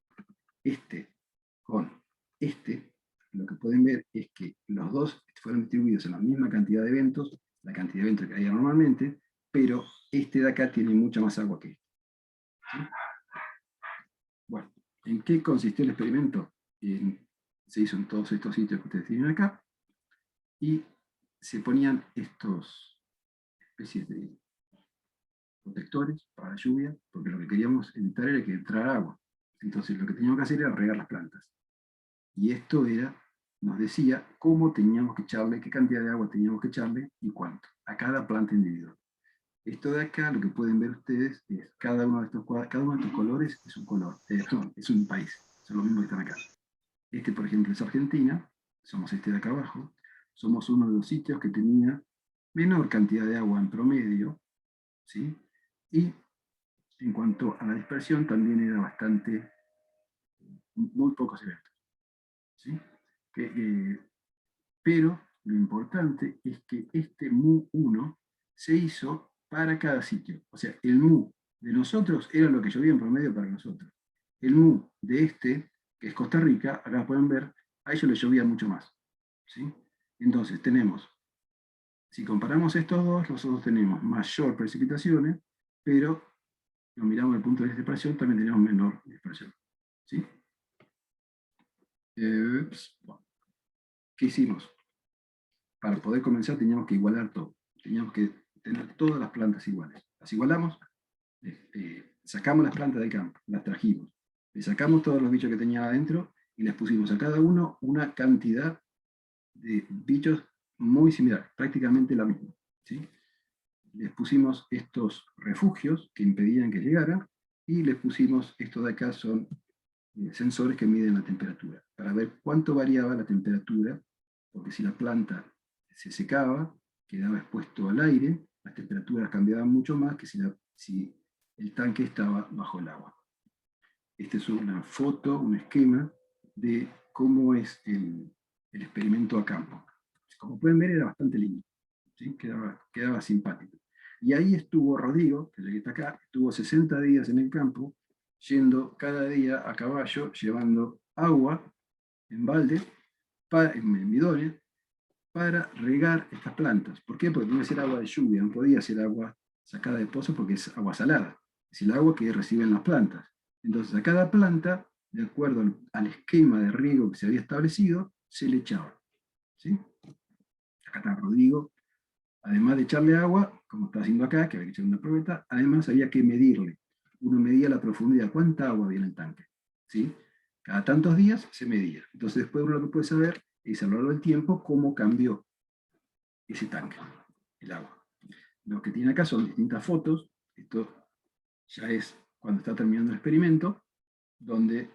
este con este, lo que pueden ver es que los dos fueron distribuidos en la misma cantidad de eventos, la cantidad de eventos que hay normalmente, pero este de acá tiene mucha más agua que este. ¿Sí? Bueno, ¿en qué consistió el experimento? Se hizo en todos estos sitios que ustedes tienen acá, y se ponían estos especies de protectores para la lluvia, porque lo que queríamos evitar era que entrara agua. Entonces lo que teníamos que hacer era regar las plantas. Y esto nos decía cómo teníamos que echarle, qué cantidad de agua teníamos que echarle y cuánto, a cada planta individual. Esto de acá, lo que pueden ver ustedes, es cada uno de estos colores es un color, es un país, son los mismos que están acá. Este, por ejemplo, es Argentina, somos este de acá abajo, somos uno de los sitios que tenía menor cantidad de agua en promedio, ¿sí? Y en cuanto a la dispersión, también era bastante, muy pocos eventos, ¿sí? Pero lo importante es que este mu1 se hizo para cada sitio. O sea, el mu de nosotros era lo que llovía en promedio para nosotros. El mu de este, que es Costa Rica, acá pueden ver, a ellos les llovía mucho más. ¿Sí? Entonces tenemos, si comparamos estos dos, nosotros tenemos mayor precipitaciones, pero si lo miramos desde el punto de dispersión, también tenemos menor dispersión. ¿Sí? Bueno, ¿qué hicimos? Para poder comenzar teníamos que igualar todo. Teníamos que tener todas las plantas iguales. Las igualamos, sacamos las plantas del campo, las trajimos, le sacamos todos los bichos que tenía adentro y les pusimos a cada uno una cantidad de bichos muy similar, prácticamente la misma. ¿Sí? Les pusimos estos refugios que impedían que llegaran y les pusimos, estos de acá son sensores que miden la temperatura, para ver cuánto variaba la temperatura, porque si la planta se secaba, quedaba expuesto al aire, las temperaturas cambiaban mucho más que si el tanque estaba bajo el agua. Esta es una foto, un esquema de cómo es el experimento a campo. Como pueden ver, era bastante lindo, ¿sí? Quedaba simpático. Y ahí estuvo Rodrigo, que está acá, estuvo 60 días en el campo, yendo cada día a caballo, llevando agua en balde, en bidones, para regar estas plantas. ¿Por qué? Porque tenía que ser agua de lluvia, no podía ser agua sacada de pozo porque es agua salada. Es el agua que reciben las plantas. Entonces a cada planta, de acuerdo al esquema de riego que se había establecido, se le echaba. ¿Sí? Acá está Rodrigo. Además de echarle agua, como está haciendo acá, que había que echar una probeta, además había que medirle. Uno medía la profundidad, cuánta agua había en el tanque. ¿Sí? Cada tantos días se medía. Entonces después uno lo que puede saber es a lo largo del tiempo cómo cambió ese tanque, el agua. Lo que tiene acá son distintas fotos. Esto ya es cuando está terminando el experimento, donde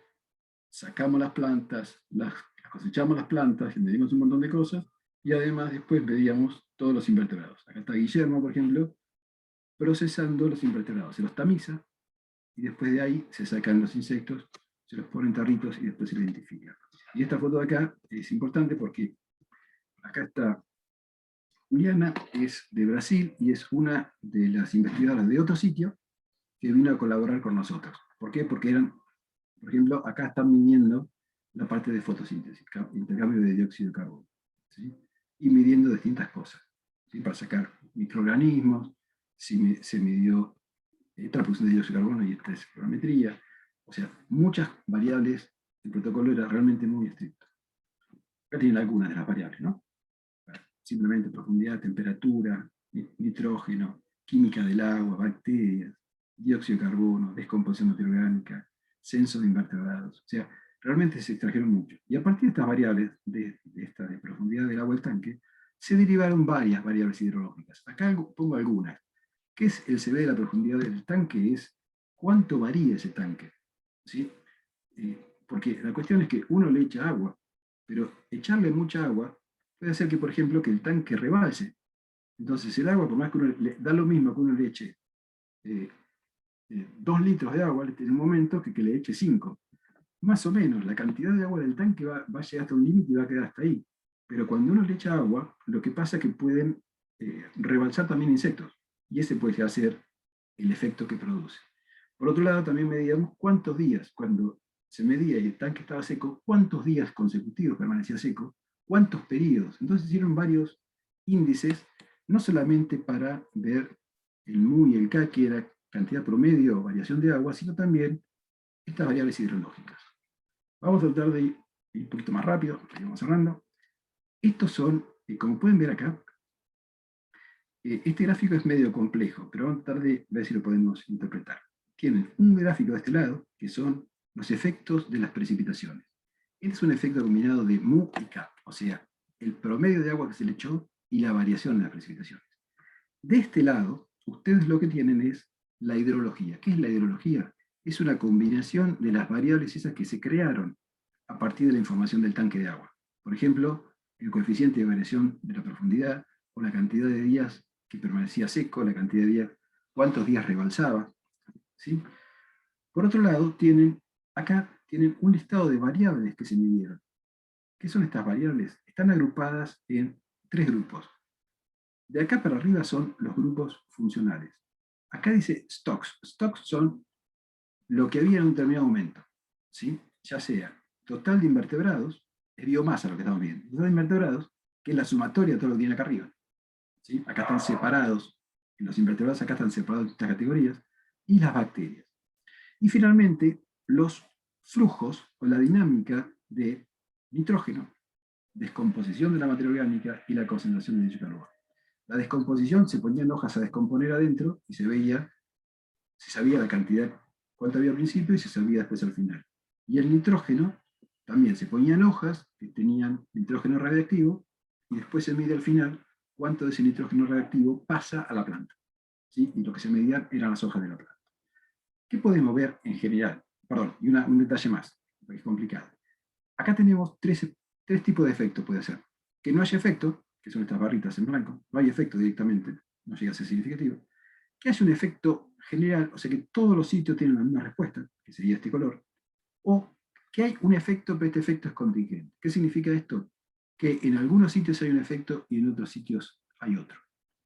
sacamos las plantas, las cosechamos las plantas, medimos un montón de cosas, y además después medíamos todos los invertebrados. Acá está Guillermo, por ejemplo, procesando los invertebrados. Se los tamiza, y después de ahí se sacan los insectos, se los ponen tarritos y después se los identifica. Y esta foto de acá es importante porque acá está Juliana, es de Brasil y es una de las investigadoras de otro sitio que vino a colaborar con nosotros. ¿Por qué? Porque eran, por ejemplo, acá están midiendo la parte de fotosíntesis, intercambio de dióxido de carbono, ¿sí? Y midiendo distintas cosas, ¿sí? Para sacar microorganismos, se midió la producción de dióxido de carbono y esta es colorimetría, o sea, muchas variables. El protocolo era realmente muy estricto. Acá tienen algunas de las variables, ¿no? Simplemente profundidad, temperatura, nitrógeno, química del agua, bacterias, dióxido de carbono, descomposición de materia orgánica, censo de invertebrados. O sea, realmente se extrajeron mucho. Y a partir de estas variables, de profundidad del agua del tanque, se derivaron varias variables hidrológicas. Acá pongo algunas. ¿Qué es el CB de la profundidad del tanque? Es cuánto varía ese tanque, ¿sí? Porque la cuestión es que uno le echa agua, pero echarle mucha agua puede hacer que, por ejemplo, que el tanque rebalse. Entonces el agua, por más que uno le da lo mismo que uno le eche 2 litros de agua en un momento que le eche 5. Más o menos, la cantidad de agua del tanque va a llegar hasta un límite y va a quedar hasta ahí. Pero cuando uno le echa agua, lo que pasa es que pueden rebalsar también insectos. Y ese puede ser el efecto que produce. Por otro lado, también medíamos cuántos días, cuando se medía y el tanque estaba seco, cuántos días consecutivos permanecía seco, cuántos periodos. Entonces hicieron varios índices, no solamente para ver el mu y el K, que era cantidad promedio o variación de agua, sino también estas variables hidrológicas. Vamos a tratar de ir un poquito más rápido, vamos cerrando. Estos son, como pueden ver acá, este gráfico es medio complejo, pero vamos a tratar de ver si lo podemos interpretar. Tienen un gráfico de este lado, que son los efectos de las precipitaciones. Este es un efecto combinado de mu y K, o sea, el promedio de agua que se le echó y la variación de las precipitaciones. De este lado, ustedes lo que tienen es la hidrología. ¿Qué es la hidrología? Es una combinación de las variables esas que se crearon a partir de la información del tanque de agua. Por ejemplo, el coeficiente de variación de la profundidad, o la cantidad de días que permanecía seco, la cantidad de días, cuántos días rebalsaba, ¿sí? Por otro lado, acá tienen un listado de variables que se midieron. ¿Qué son estas variables? Están agrupadas en 3 grupos. De acá para arriba son los grupos funcionales. Acá dice stocks. Stocks son lo que había en un determinado momento, ¿sí? Ya sea total de invertebrados, es biomasa lo que estamos viendo. Total de invertebrados, que es la sumatoria de todo lo que tiene acá arriba, ¿sí? Acá están separados, los invertebrados acá están separados en estas categorías, y las bacterias. Y finalmente, los flujos o la dinámica de nitrógeno, descomposición de la materia orgánica y la concentración de dióxido de carbono. La descomposición, se ponían hojas a descomponer adentro y se sabía la cantidad, cuánto había al principio y se sabía después al final. Y el nitrógeno, también se ponían hojas que tenían nitrógeno radiactivo y después se mide al final cuánto de ese nitrógeno radiactivo pasa a la planta, ¿sí? Y lo que se medían eran las hojas de la planta. ¿Qué podemos ver en general? Perdón, y un detalle más, porque es complicado. Acá tenemos tres tipos de efectos, puede ser. Que no haya efecto, que son estas barritas en blanco, no hay efecto directamente, no llega a ser significativo. Que haya un efecto general, o sea que todos los sitios tienen la misma respuesta, que sería este color, o que hay un efecto, pero este efecto es contingente. ¿Qué significa esto? Que en algunos sitios hay un efecto y en otros sitios hay otro.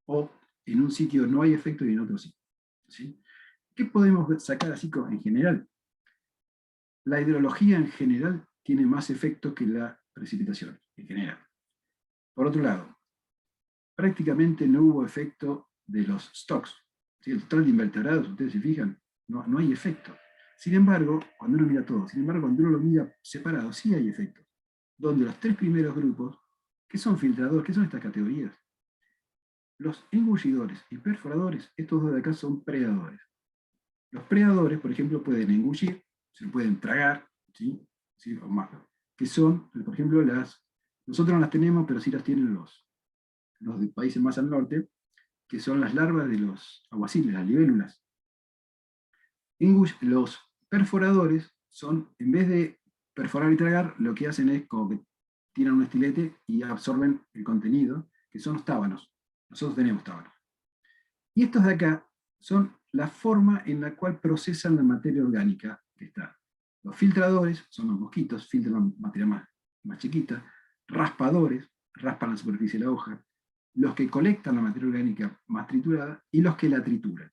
O en un sitio no hay efecto y en otro sí. ¿Sí? ¿Qué podemos sacar así en general? La hidrología en general tiene más efecto que la precipitación, en general. Por otro lado, prácticamente no hubo efecto de los stocks. ¿Sí? El total de invertebrados, ustedes se fijan, no hay efecto. Sin embargo, cuando uno mira todo, cuando uno lo mira separado, sí hay efectos. Donde los 3 primeros grupos, ¿qué son filtradores? ¿Qué son estas categorías? Los engullidores y perforadores, estos dos de acá son predadores. Los predadores, por ejemplo, pueden engullir, se lo pueden tragar, ¿sí? ¿Sí? O más, que son, por ejemplo, nosotros no las tenemos, pero sí las tienen los de países más al norte, que son las larvas de los aguaciles, las libélulas. Los perforadores son, en vez de perforar y tragar, lo que hacen es como que tiran un estilete y absorben el contenido, que son los tábanos. Nosotros tenemos tábanos. Y estos de acá son la forma en la cual procesan la materia orgánica que está. Los filtradores son los mosquitos, filtran la materia más chiquita. Raspadores, raspan la superficie de la hoja. Los que colectan la materia orgánica más triturada y los que la trituran.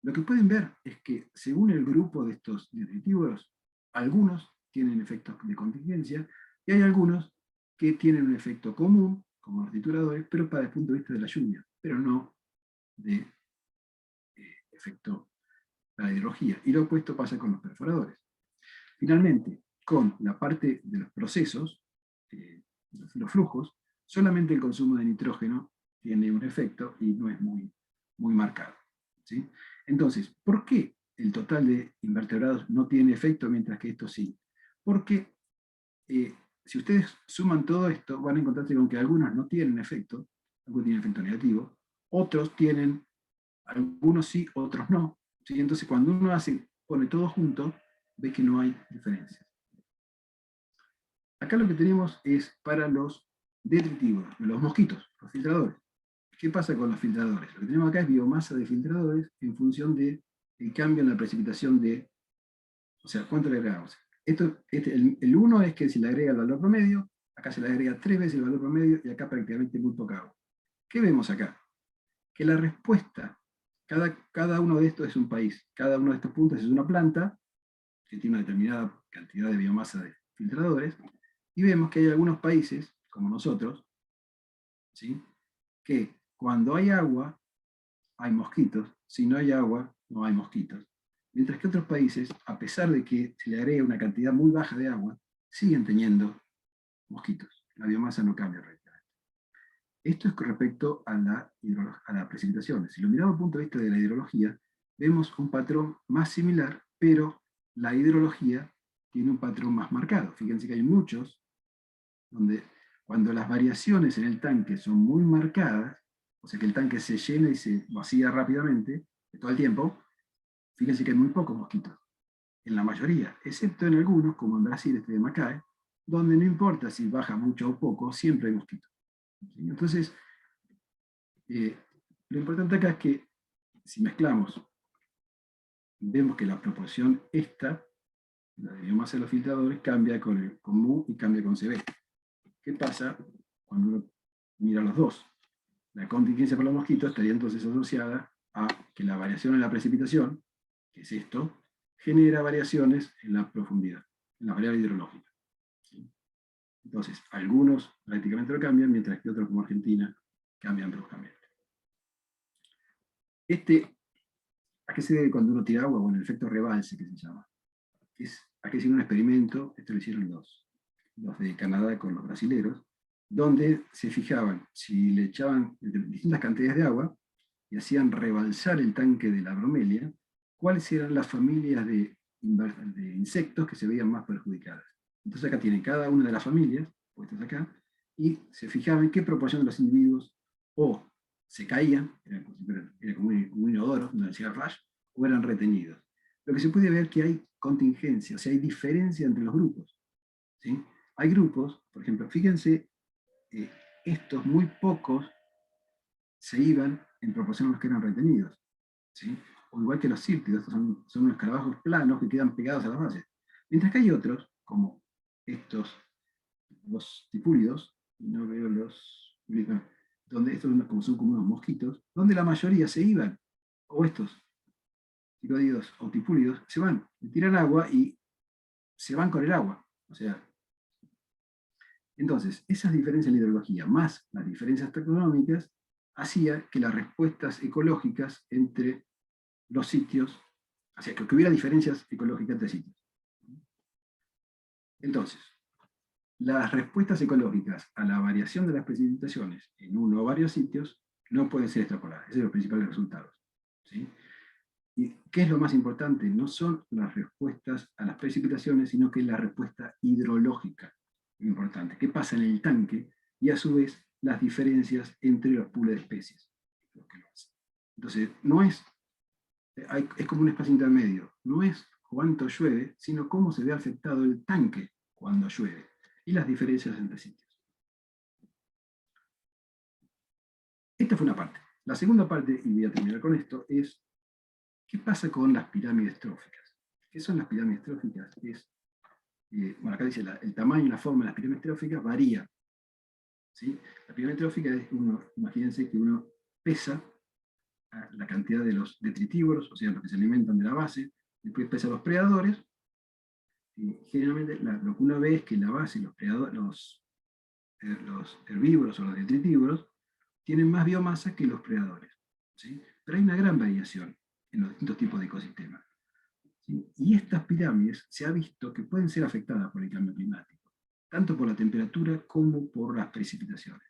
lo que pueden ver es que según el grupo de estos detritívoros, algunos tienen efectos de contingencia y hay algunos que tienen un efecto común, como los trituradores, pero para el punto de vista de la lluvia, pero no de efecto para la hidrología. Y lo opuesto pasa con los perforadores. Finalmente, con la parte de los procesos, los flujos, solamente el consumo de nitrógeno tiene un efecto y no es muy marcado, ¿sí? Entonces, ¿por qué el total de invertebrados no tiene efecto mientras que esto sí? Porque si ustedes suman todo esto, van a encontrarse con que algunos no tienen efecto, algunos tienen efecto negativo, otros tienen, algunos sí, otros no, ¿sí? Entonces cuando uno pone todo junto, ve que no hay diferencias. Acá lo que tenemos es para los detritívoros, los mosquitos, los filtradores. ¿Qué pasa con los filtradores? Lo que tenemos acá es biomasa de filtradores en función del cambio en la precipitación de, o sea, ¿cuánto le agregamos? El 1 es que se le agrega el valor promedio, acá se le agrega 3 veces el valor promedio y acá prácticamente muy poca agua. ¿Qué vemos acá? Que la respuesta, cada uno de estos es un país, cada uno de estos puntos es una planta que tiene una determinada cantidad de biomasa de filtradores, y vemos que hay algunos países, como nosotros, ¿sí?, que cuando hay agua, hay mosquitos, si no hay agua, no hay mosquitos. Mientras que otros países, a pesar de que se le agrega una cantidad muy baja de agua, siguen teniendo mosquitos. La biomasa no cambia radicalmente. Esto es con respecto a la precipitación. Si lo miramos desde el punto de vista de la hidrología, vemos un patrón más similar, pero la hidrología tiene un patrón más marcado. Fíjense que hay muchos donde cuando las variaciones en el tanque son muy marcadas, o sea que el tanque se llena y se vacía rápidamente, todo el tiempo, fíjense que hay muy pocos mosquitos, en la mayoría, excepto en algunos, como en Brasil, este de Macaé, donde no importa si baja mucho o poco, siempre hay mosquitos. ¿Sí? Entonces, lo importante acá es que si mezclamos, vemos que la proporción esta, la de biomasa de los filtradores, cambia con mu y cambia con CB. ¿Qué pasa cuando uno mira los dos? La contingencia por los mosquitos estaría entonces asociada a que la variación en la precipitación, que es esto, genera variaciones en la profundidad, en la variable hidrológica. ¿Sí? Entonces, algunos prácticamente lo cambian, mientras que otros, como Argentina, cambian bruscamente. ¿A qué se debe cuando uno tira agua? Bueno, el efecto rebalse, que se llama. Aquí hicieron un experimento, esto lo hicieron los de Canadá con los brasileros, donde se fijaban si le echaban distintas cantidades de agua y hacían rebalsar el tanque de la bromelia, cuáles eran las familias de insectos que se veían más perjudicadas. Entonces acá tienen cada una de las familias, puestas acá, y se fijaban en qué proporción de los individuos o se caían, era como un inodoro, donde hacía flash, o eran retenidos. Lo que se puede ver que hay contingencia, o sea, hay diferencia entre los grupos. ¿Sí? Hay grupos, por ejemplo, fíjense, estos muy pocos se iban en proporción a los que eran retenidos. ¿Sí? O igual que los círtidos, estos son unos escarabajos planos que quedan pegados a las bases. Mientras que hay otros, como estos, los tipúlidos, no veo los, donde estos son como unos mosquitos, donde la mayoría se iban, o estos ticodidos o tipúlidos, se van, le tiran agua y se van con el agua. O sea, entonces, esas diferencias en la hidrología, más las diferencias taxonómicas, hacía que las respuestas ecológicas entre los sitios, o sea, que hubiera diferencias ecológicas entre sitios. Entonces, las respuestas ecológicas a la variación de las precipitaciones en uno o varios sitios no pueden ser extrapoladas. Esos son los principales resultados. ¿Sí? ¿Y qué es lo más importante? No son las respuestas a las precipitaciones, sino que es la respuesta hidrológica. Importante. ¿Qué pasa en el tanque? Y a su vez, las diferencias entre los pools de especies. Entonces, no es, es como un espacio intermedio. No es cuánto llueve, sino cómo se ve afectado el tanque cuando llueve. Y las diferencias entre sitios. Esta fue una parte. La segunda parte, y voy a terminar con esto, es ¿qué pasa con las pirámides tróficas? ¿Qué son las pirámides tróficas? Bueno, acá dice el tamaño y la forma de las pirámides tróficas varía. ¿Sí? La pirámide trófica es imagínense que uno pesa la cantidad de los detritívoros, o sea, los que se alimentan de la base, después pesa los predadores, y generalmente lo que uno ve es que la base y los herbívoros o los detritívoros tienen más biomasa que los predadores, ¿sí? Pero hay una gran variación en los distintos tipos de ecosistemas, ¿sí? Y estas pirámides se ha visto que pueden ser afectadas por el cambio climático, tanto por la temperatura como por las precipitaciones,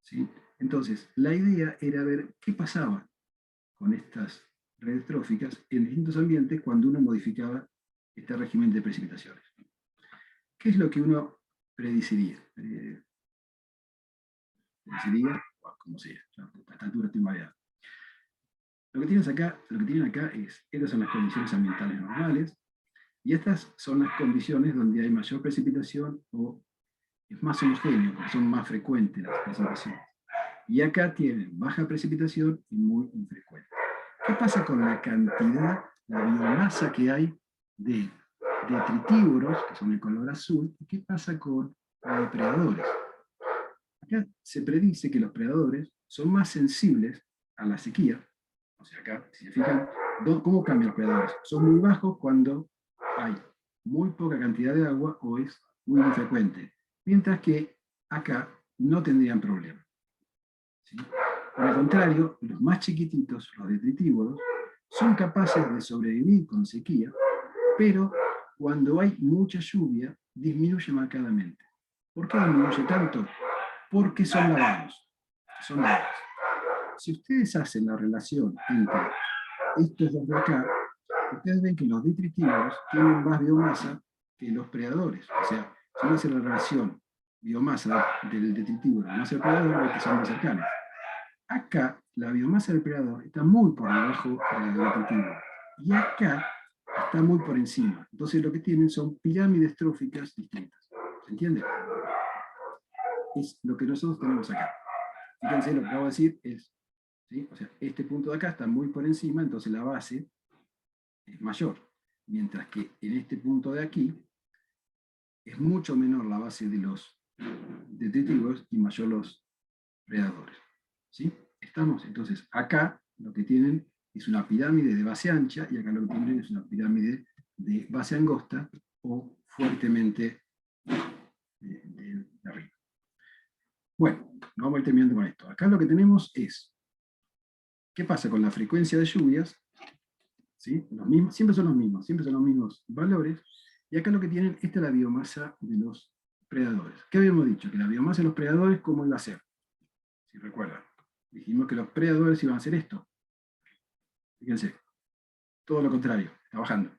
¿sí? Entonces, la idea era ver qué pasaba con estas redes tróficas en distintos ambientes cuando uno modificaba este régimen de precipitaciones. ¿Qué es lo que uno predeciría? Como sea, a esta altura estoy mareado. Lo que tienen acá es, estas son las condiciones ambientales normales, y estas son las condiciones donde hay mayor precipitación o es más homogéneo, porque son más frecuentes las precipitaciones. Y acá tienen baja precipitación y muy infrecuente. ¿Qué pasa con la cantidad, la biomasa que hay de detritívoros, que son el color azul, y qué pasa con los depredadores? Acá se predice que los predadores son más sensibles a la sequía. O sea, acá, si se fijan, ¿cómo cambian los predadores? Son muy bajos cuando hay muy poca cantidad de agua o es muy infrecuente. Mientras que acá no tendrían problema, ¿sí? Por el contrario, los más chiquititos, los detritívoros, son capaces de sobrevivir con sequía, pero cuando hay mucha lluvia, disminuye marcadamente. ¿Por qué disminuye tanto? Porque son lavados. Son lavados. Si ustedes hacen la relación entre estos dos de acá, ustedes ven que los detritívoros tienen más biomasa que los predadores. O sea, si uno hace la relación biomasa del detritívoro más el predador, ven que son más cercanos. Acá, la biomasa del predador está muy por debajo del detritívoro. Y acá está muy por encima. Entonces lo que tienen son pirámides tróficas distintas. ¿Se entiende? Es lo que nosotros tenemos acá. Fíjense, lo que acabo de decir es, ¿sí? O sea, este punto de acá está muy por encima, entonces la base es mayor. Mientras que en este punto de aquí es mucho menor la base de los detritívoros y mayor los predadores. ¿Sí? ¿Estamos? Entonces, acá lo que tienen es una pirámide de base ancha y acá lo que tienen es una pirámide de base angosta o fuertemente de arriba. Bueno, vamos a ir terminando con esto. Acá lo que tenemos es, ¿qué pasa con la frecuencia de lluvias? ¿Sí? Siempre son los mismos valores. Y acá lo que tienen, esta es la biomasa de los predadores. ¿Qué habíamos dicho? Que la biomasa de los predadores, ¿cómo iba a ser? Si recuerdan. Dijimos que los predadores iban a hacer esto. Fíjense, todo lo contrario, está bajando.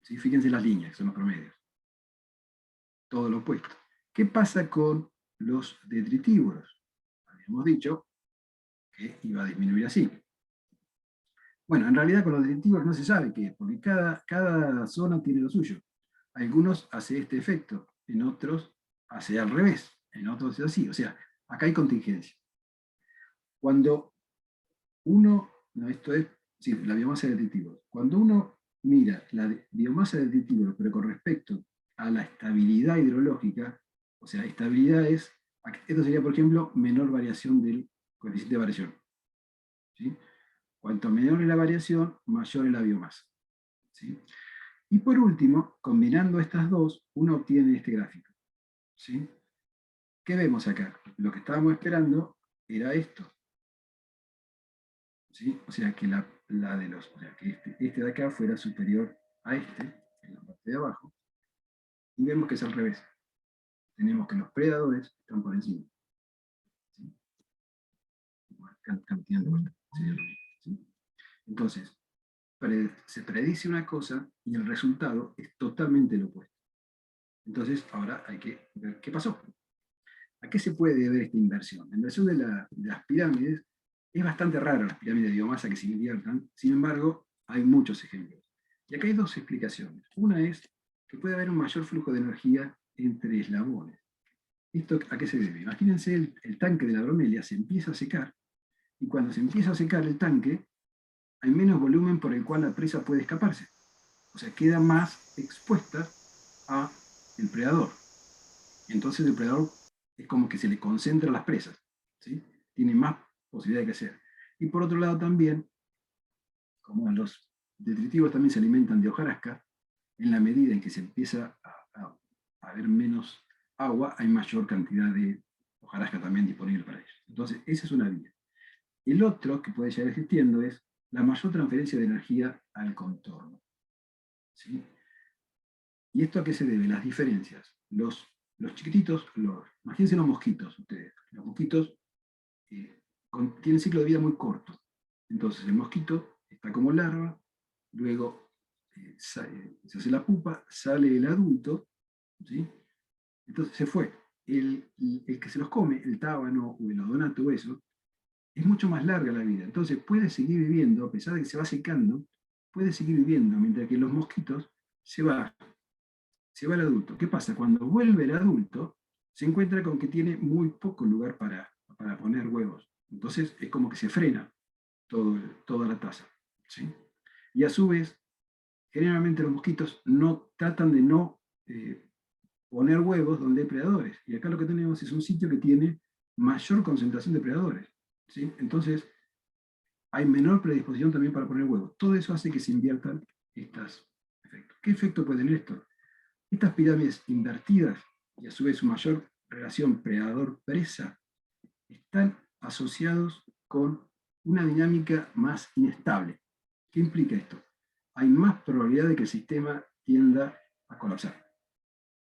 ¿Sí? Fíjense las líneas, que son los promedios. Todo lo opuesto. ¿Qué pasa con los detritívoros? Habíamos dicho que iba a disminuir así. Bueno, en realidad con los detritívoros no se sabe qué es, porque cada zona tiene lo suyo. Algunos hace este efecto, en otros hace al revés, en otros hace así. O sea, acá hay contingencia. Cuando uno, no, esto es, sí, la biomasa de detritívoros. Cuando uno mira la biomasa de detritívoros, pero con respecto a la estabilidad hidrológica, o sea, estabilidad es, esto sería, por ejemplo, menor variación del coeficiente de variación. ¿Sí? Cuanto menor es la variación, mayor es la biomasa. ¿Sí? Y por último, combinando estas dos, uno obtiene este gráfico. ¿Sí? ¿Qué vemos acá? Lo que estábamos esperando era esto. ¿Sí? O sea, que o sea, que este de acá fuera superior a este, en la parte de abajo, y vemos que es al revés. Tenemos que los predadores están por encima. ¿Sí? Sería lo mismo, ¿sí? Entonces, se predice una cosa y el resultado es totalmente lo opuesto. Entonces, ahora hay que ver qué pasó. ¿A qué se puede deber esta inversión? La inversión de las pirámides es bastante raro, las pirámides de biomasa que se inviertan, sin embargo, hay muchos ejemplos. Y acá hay dos explicaciones. Una es que puede haber un mayor flujo de energía entre eslabones. ¿Esto a qué se debe? Imagínense el tanque de la bromelia se empieza a secar, y cuando se empieza a secar el tanque, hay menos volumen por el cual la presa puede escaparse. O sea, queda más expuesta al predador. Entonces el predador es como que se le concentra las presas, ¿sí? Tiene más posibilidad de crecer. Y por otro lado también, como los detritivos también se alimentan de hojarasca, en la medida en que se empieza a ver menos agua, hay mayor cantidad de hojarasca también disponible para ellos. Entonces, esa es una vía. El otro que puede llegar existiendo es la mayor transferencia de energía al contorno. ¿Sí? ¿Y esto a qué se debe? Las diferencias. Los chiquititos, imagínense los mosquitos ustedes. Los mosquitos tienen ciclo de vida muy corto. Entonces el mosquito está como larva, luego se hace la pupa, sale el adulto, ¿sí? Entonces se fue. El que se los come, el tábano o el odonato o eso, es mucho más larga la vida. Entonces puede seguir viviendo, a pesar de que se va secando, puede seguir viviendo, mientras que los mosquitos se va el adulto. ¿Qué pasa? Cuando vuelve el adulto, se encuentra con que tiene muy poco lugar para poner huevos. Entonces es como que se frena toda la tasa. ¿Sí? Y a su vez, generalmente los mosquitos tratan de no poner huevos donde hay predadores. Y acá lo que tenemos es un sitio que tiene mayor concentración de predadores. ¿Sí? Entonces, hay menor predisposición también para poner huevos. Todo eso hace que se inviertan estos efectos. ¿Qué efecto puede tener esto? Estas pirámides invertidas y a su vez su mayor relación predador-presa están asociados con una dinámica más inestable. ¿Qué implica esto? Hay más probabilidad de que el sistema tienda a colapsar.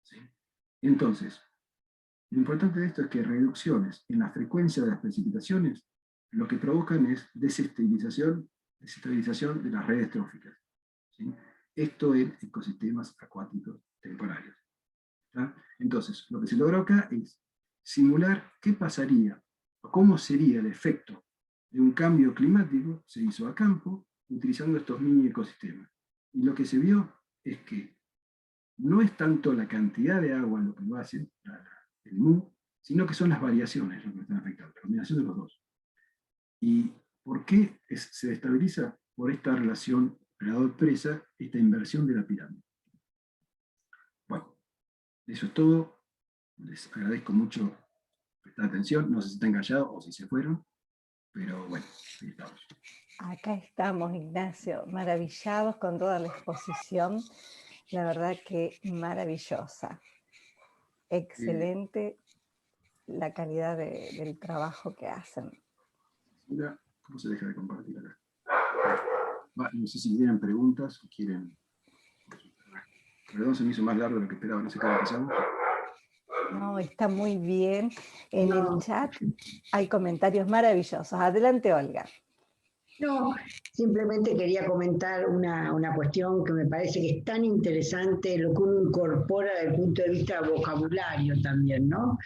¿Sí? Entonces, lo importante de esto es que reducciones en la frecuencia de las precipitaciones lo que provocan es desestabilización de las redes tróficas. ¿Sí? Esto en ecosistemas acuáticos temporarios. ¿Tá? Entonces, lo que se logró acá es simular qué pasaría, o cómo sería el efecto de un cambio climático, se hizo a campo, utilizando estos mini ecosistemas. Y lo que se vio es que no es tanto la cantidad de agua lo que lo hace, el MU, sino que son las variaciones lo que están afectando, la combinación de los dos. ¿Y por qué se destabiliza? Por esta relación predador-presa, esta inversión de la pirámide. Bueno, eso es todo. Les agradezco mucho prestar atención. No sé si están callados o si se fueron, pero bueno, ahí estamos. Acá estamos, Ignacio, maravillados con toda la exposición. La verdad que maravillosa. Excelente la calidad del trabajo que hacen. Mira, ¿cómo se deja de compartir acá? No sé si tienen preguntas o quieren... Perdón, se me hizo más largo de lo que esperaba, no sé qué ha pasado. No, está muy bien. En el chat hay comentarios maravillosos. Adelante, Olga. No, simplemente quería comentar una cuestión que me parece que es tan interesante, lo que uno incorpora desde el punto de vista vocabulario también, ¿no?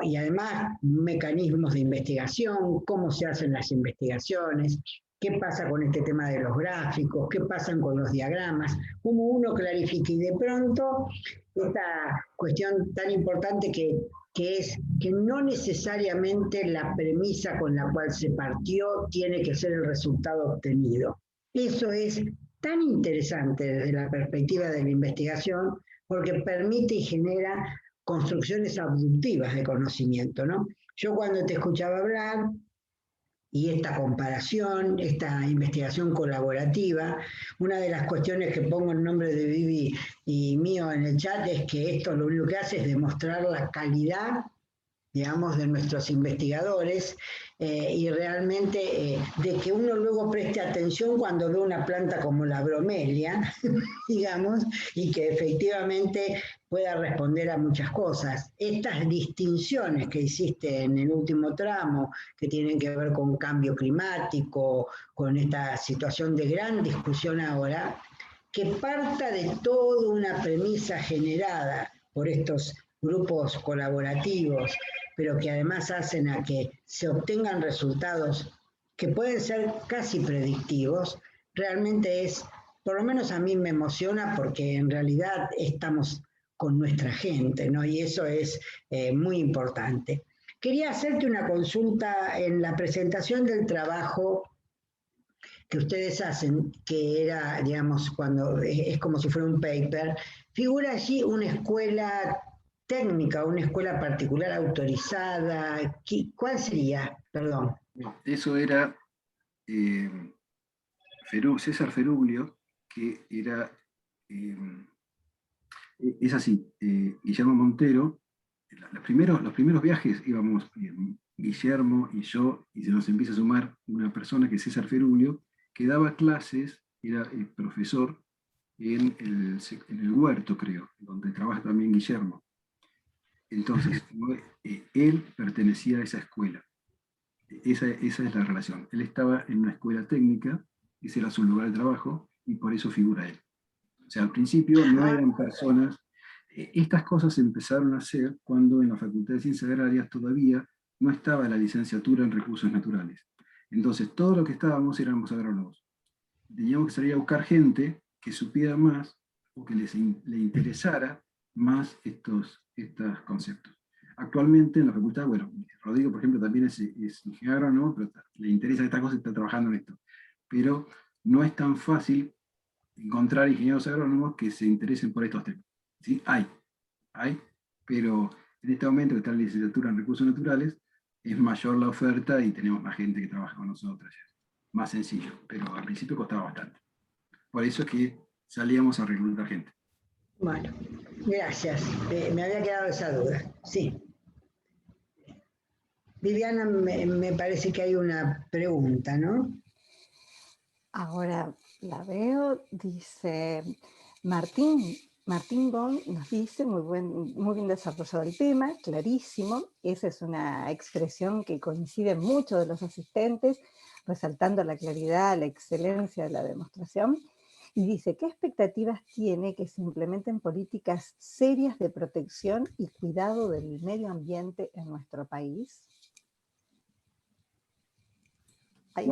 Y además mecanismos de investigación, cómo se hacen las investigaciones, qué pasa con este tema de los gráficos, qué pasa con los diagramas, cómo uno clarifica y de pronto esta cuestión tan importante que es que no necesariamente la premisa con la cual se partió tiene que ser el resultado obtenido. Eso es tan interesante desde la perspectiva de la investigación porque permite y genera construcciones abductivas de conocimiento, ¿no? Yo cuando te escuchaba hablar y esta comparación, esta investigación colaborativa, una de las cuestiones que pongo en nombre de Vivi y mío en el chat es que esto lo único que hace es demostrar la calidad, digamos, de nuestros investigadores y realmente de que uno luego preste atención cuando ve una planta como la bromelia, digamos, y que efectivamente pueda responder a muchas cosas. Estas distinciones que hiciste en el último tramo, que tienen que ver con cambio climático, con esta situación de gran discusión ahora, que parta de toda una premisa generada por estos grupos colaborativos, pero que además hacen a que se obtengan resultados que pueden ser casi predictivos, realmente es, por lo menos a mí me emociona porque en realidad estamos con nuestra gente, ¿no? Y eso es muy importante. Quería hacerte una consulta en la presentación del trabajo que ustedes hacen, que era, digamos, cuando es como si fuera un paper, figura allí una escuela técnica, una escuela particular autorizada. ¿Cuál sería? Perdón. Eso era César Feruglio, que era, es así, Guillermo Montero, los primeros viajes íbamos Guillermo y yo, y se nos empieza a sumar una persona que es César Feruglio, que daba clases, era el profesor en el Huerto, creo, donde trabaja también Guillermo. Entonces, él pertenecía a esa escuela. Esa es la relación. Él estaba en una escuela técnica, ese era su lugar de trabajo, y por eso figura él. O sea, al principio no eran personas. Estas cosas se empezaron a hacer cuando en la Facultad de Ciencias Agrarias todavía no estaba la licenciatura en recursos naturales. Entonces, todo lo que estábamos éramos agrónomos. Teníamos que salir a buscar gente que supiera más o que le interesara más estos conceptos. Actualmente en la facultad, bueno, Rodrigo, por ejemplo, también es ingeniero agrónomo, pero le interesa esta cosa y está trabajando en esto. Pero no es tan fácil encontrar ingenieros agrónomos que se interesen por estos temas. ¿Sí? Hay, pero en este momento que está la licenciatura en recursos naturales, es mayor la oferta y tenemos más gente que trabaja con nosotros. Más sencillo, pero al principio costaba bastante. Por eso es que salíamos a reclutar gente. Bueno, gracias. Me había quedado esa duda. Sí. Viviana, me parece que hay una pregunta, ¿no? Ahora la veo, dice Martín Gon nos dice, muy bien desarrollado el tema, clarísimo. Esa es una expresión que coincide en muchos de los asistentes, resaltando la claridad, la excelencia de la demostración. Y dice, ¿qué expectativas tiene que se implementen políticas serias de protección y cuidado del medio ambiente en nuestro país? A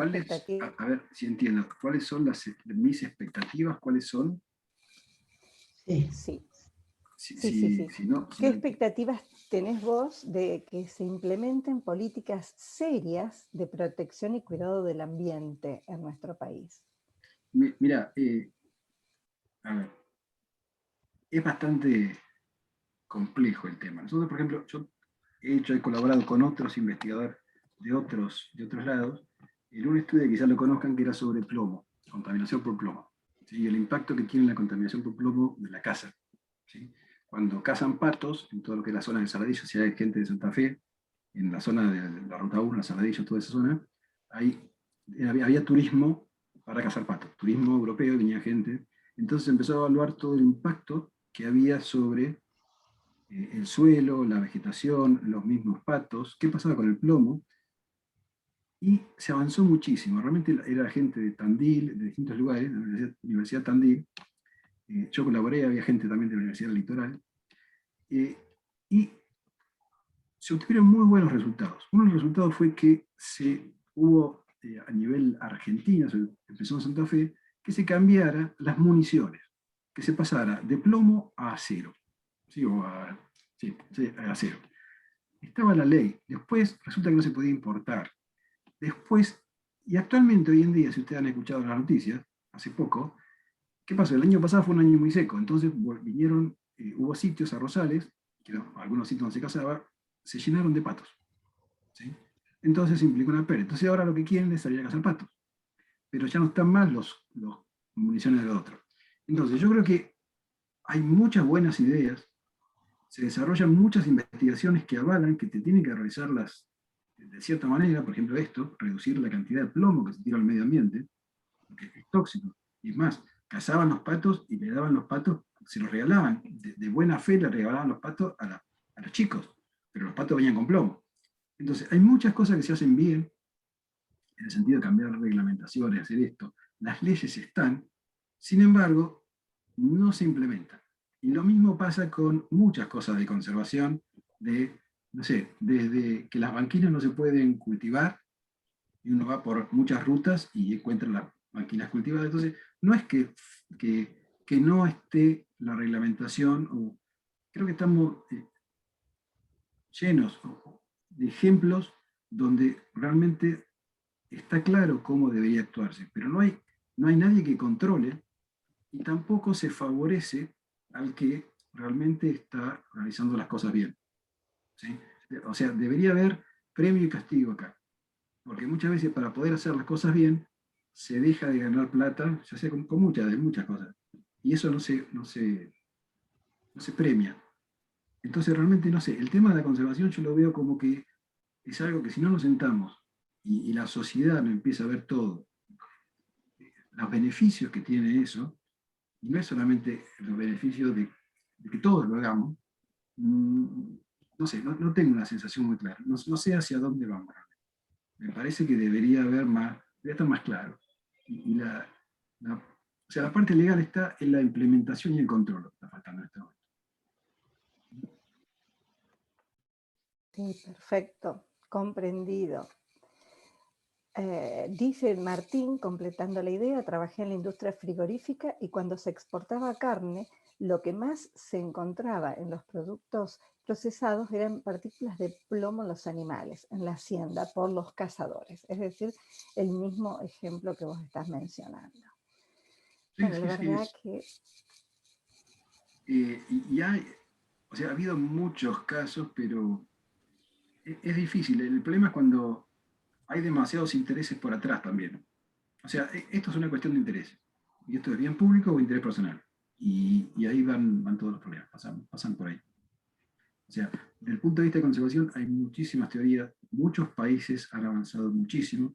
ver si entiendo, ¿cuáles son mis expectativas? ¿Cuáles son? Sí. ¿Qué expectativas tenés vos de que se implementen políticas serias de protección y cuidado del ambiente en nuestro país? Mira, a ver, es bastante complejo el tema. Nosotros, por ejemplo, yo he colaborado con otros investigadores de otros lados, en un estudio que quizás lo conozcan, que era sobre plomo, contaminación por plomo, ¿sí? El impacto que tiene la contaminación por plomo de la caza, ¿sí? Cuando cazan patos, en todo lo que es la zona de Saladillo, si hay gente de Santa Fe, en la zona de la Ruta 1, la Saladillo, toda esa zona, había turismo para cazar patos, turismo europeo, venía gente. Entonces empezó a evaluar todo el impacto que había sobre el suelo, la vegetación, los mismos patos, qué pasaba con el plomo, y se avanzó muchísimo. Realmente era gente de Tandil, de distintos lugares, de la Universidad Tandil. Yo colaboré, había gente también de la Universidad del Litoral, y se obtuvieron muy buenos resultados. Uno de los resultados fue que hubo a nivel argentino, empezó en Santa Fe, que se cambiara las municiones, que se pasara de plomo a acero, ¿sí? O a acero. Estaba la ley, después resulta que no se podía importar. Después, y actualmente hoy en día, si ustedes han escuchado las noticias, hace poco, ¿qué pasó? El año pasado fue un año muy seco, entonces vinieron, hubo sitios arrozales, que algunos sitios donde se cazaba, se llenaron de patos, ¿sí? Entonces implicó una pérdida. Entonces ahora lo que quieren es salir a cazar patos, pero ya no están más los municiones de otros. Entonces yo creo que hay muchas buenas ideas, se desarrollan muchas investigaciones que avalan que te tienen que realizarlas de cierta manera, por ejemplo esto, reducir la cantidad de plomo que se tira al medio ambiente, porque es tóxico. Y es más, cazaban los patos y le daban los patos, se los regalaban, de buena fe le regalaban los patos a los chicos, pero los patos venían con plomo. Entonces, hay muchas cosas que se hacen bien, en el sentido de cambiar reglamentaciones, hacer esto. Las leyes están, sin embargo, no se implementan. Y lo mismo pasa con muchas cosas de conservación, no sé, desde que las banquinas no se pueden cultivar, y uno va por muchas rutas y encuentra las máquinas cultivadas. Entonces, no es que no esté la reglamentación, creo que estamos llenos de ejemplos donde realmente está claro cómo debería actuarse, pero no hay nadie que controle y tampoco se favorece al que realmente está realizando las cosas bien, ¿sí? O sea, debería haber premio y castigo acá. Porque muchas veces para poder hacer las cosas bien, se deja de ganar plata, ya sea con muchas cosas. Y eso no se premia. Entonces realmente no sé, el tema de la conservación yo lo veo como que es algo que si no nos sentamos y la sociedad no empieza a ver todo, los beneficios que tiene eso, y no es solamente los beneficios de que todos lo hagamos, no sé, no tengo una sensación muy clara, no sé hacia dónde vamos. Me parece que debería haber más, debería estar más claro. Y o sea, la parte legal está en la implementación y el control, está faltando en este momento. Sí, perfecto, comprendido. Dice Martín, completando la idea, trabajé en la industria frigorífica y cuando se exportaba carne, lo que más se encontraba en los productos procesados eran partículas de plomo en los animales, en la hacienda, por los cazadores. Es decir, el mismo ejemplo que vos estás mencionando. Sí, Bueno, la verdad que... y hay, o sea, ha habido muchos casos, pero es difícil. El problema es cuando hay demasiados intereses por atrás también. O sea, esto es una cuestión de interés. Y esto es bien público o interés personal. Y ahí van todos los problemas, pasan por ahí. O sea, desde el punto de vista de conservación hay muchísimas teorías, muchos países han avanzado muchísimo.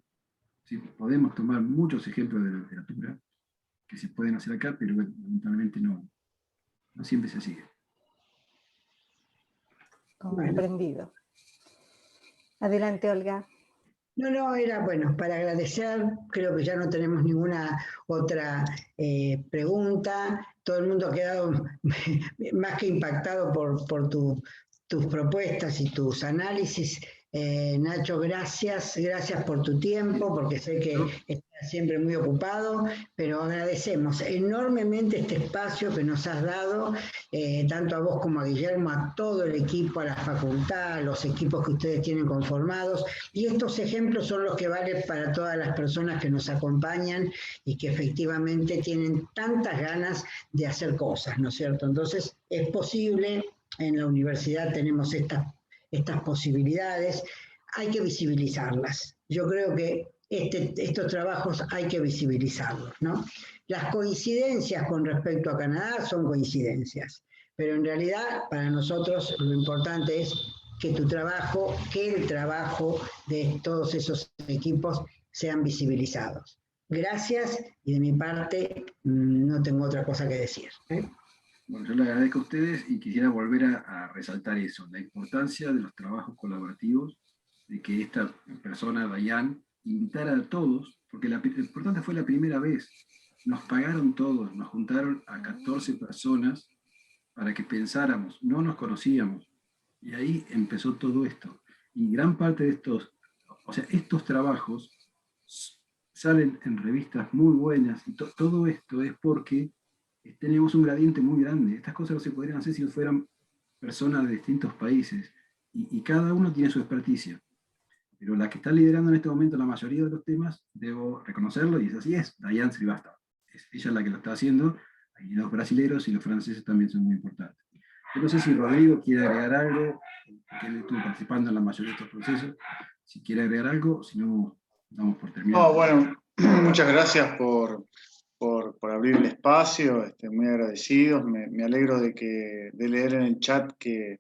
¿Sí? Podemos tomar muchos ejemplos de la literatura que se pueden hacer acá, pero bueno, lamentablemente no siempre se sigue. Comprendido. Adelante, Olga. No, era bueno, para agradecer, creo que ya no tenemos ninguna otra pregunta. Todo el mundo ha quedado más que impactado por tus propuestas y tus análisis. Nacho, gracias por tu tiempo, porque sé que estás siempre muy ocupado, pero agradecemos enormemente este espacio que nos has dado, tanto a vos como a Guillermo, a todo el equipo, a la facultad, a los equipos que ustedes tienen conformados, y estos ejemplos son los que valen para todas las personas que nos acompañan y que efectivamente tienen tantas ganas de hacer cosas, ¿no es cierto? Entonces, es posible, en la universidad tenemos estas posibilidades, hay que visibilizarlas. Yo creo que estos trabajos hay que visibilizarlos, ¿no? Las coincidencias con respecto a Canadá son coincidencias, pero en realidad para nosotros lo importante es que el trabajo de todos esos equipos sean visibilizados. Gracias y de mi parte no tengo otra cosa que decir. Bueno, yo le agradezco a ustedes y quisiera volver a resaltar eso, la importancia de los trabajos colaborativos, de que esta persona, Dayan, invitara a todos, porque lo importante fue la primera vez, nos pagaron todos, nos juntaron a 14 personas para que pensáramos, no nos conocíamos, y ahí empezó todo esto. Y gran parte de estos trabajos salen en revistas muy buenas, y todo esto es porque tenemos un gradiente muy grande. Estas cosas no se podrían hacer si fueran personas de distintos países, y cada uno tiene su experticia. Pero la que está liderando en este momento la mayoría de los temas, debo reconocerlo, y así es, Diane Srivastava. Es ella la que lo está haciendo, y los brasileños y los franceses también son muy importantes. Yo no sé si Rodrigo quiere agregar algo, porque él estuvo participando en la mayoría de estos procesos, si quiere agregar algo, si no, damos por terminado. No, bueno, muchas gracias por abrir el espacio, muy agradecidos. Me alegro de leer en el chat que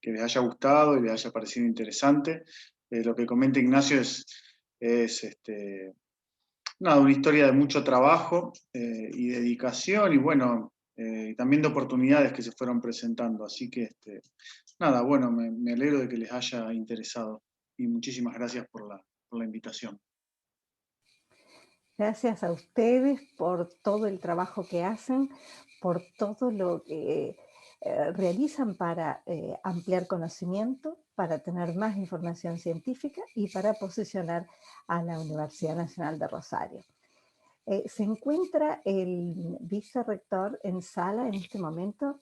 les haya gustado y les haya parecido interesante. Lo que comenta Ignacio es una historia de mucho trabajo y dedicación, y bueno, también de oportunidades que se fueron presentando. Así que, nada, bueno, me alegro de que les haya interesado y muchísimas gracias por la invitación. Gracias a ustedes por todo el trabajo que hacen, por todo lo que realizan para ampliar conocimiento, para tener más información científica y para posicionar a la Universidad Nacional de Rosario. ¿Se encuentra el vicerrector en sala en este momento?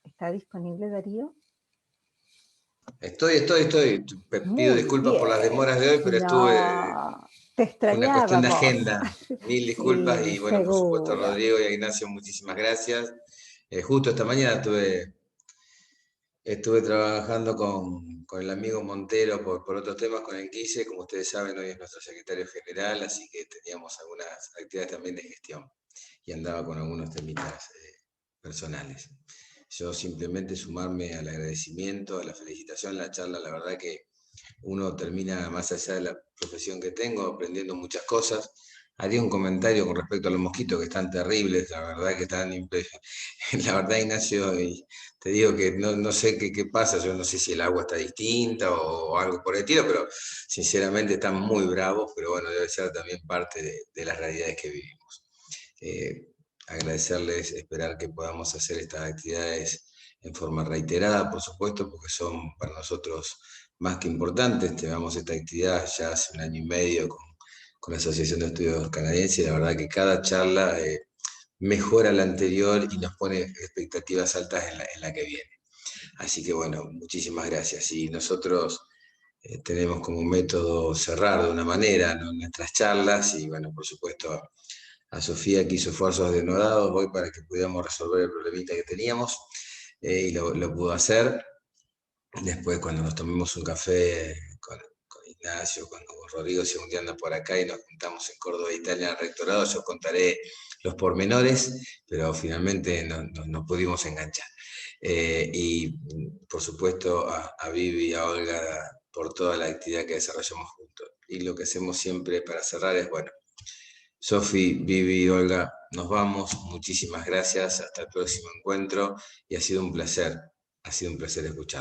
¿Está disponible, Darío? Estoy. Pido disculpas por las demoras de hoy, pero Te extrañábamos. Fue una cuestión de agenda. Mil disculpas, sí, y bueno, seguro. por supuesto, Rodrigo y a Ignacio, muchísimas gracias. Justo esta mañana estuve trabajando con el amigo Montero por otros temas con el que hice. Como ustedes saben, hoy es nuestro secretario general, así que teníamos algunas actividades también de gestión y andaba con algunos temitas personales. Yo simplemente sumarme al agradecimiento, a la felicitación, la charla, la verdad que uno termina, más allá de la profesión que tengo, aprendiendo muchas cosas. Haría un comentario con respecto a los mosquitos, que están terribles, la verdad que están impresionantes. La verdad, Ignacio, y te digo que no sé qué pasa, yo no sé si el agua está distinta o algo por el estilo, pero sinceramente están muy bravos, pero bueno, debe ser también parte de las realidades que vivimos. Agradecerles, esperar que podamos hacer estas actividades en forma reiterada, por supuesto, porque son para nosotros más que importantes. Llevamos esta actividad ya hace 1 año y medio con la Asociación de Estudios Canadienses, y la verdad que cada charla mejora la anterior y nos pone expectativas altas en la que viene. Así que bueno, muchísimas gracias. Y nosotros tenemos como método cerrar de una manera, ¿no?, nuestras charlas, y bueno, por supuesto a Sofía, que hizo esfuerzos denodados hoy para que pudiéramos resolver el problemita que teníamos, y lo pudo hacer. Después, cuando nos tomemos un café con Ignacio, cuando Rodrigo si un día anda por acá y nos juntamos en Córdoba, Italia, en el rectorado, yo contaré los pormenores, pero finalmente nos pudimos enganchar. Y por supuesto a Vivi y a Olga por toda la actividad que desarrollamos juntos. Y lo que hacemos siempre para cerrar es, bueno, Sofi, Vivi, Olga, nos vamos. Muchísimas gracias. Hasta el próximo encuentro. Y ha sido un placer escuchar.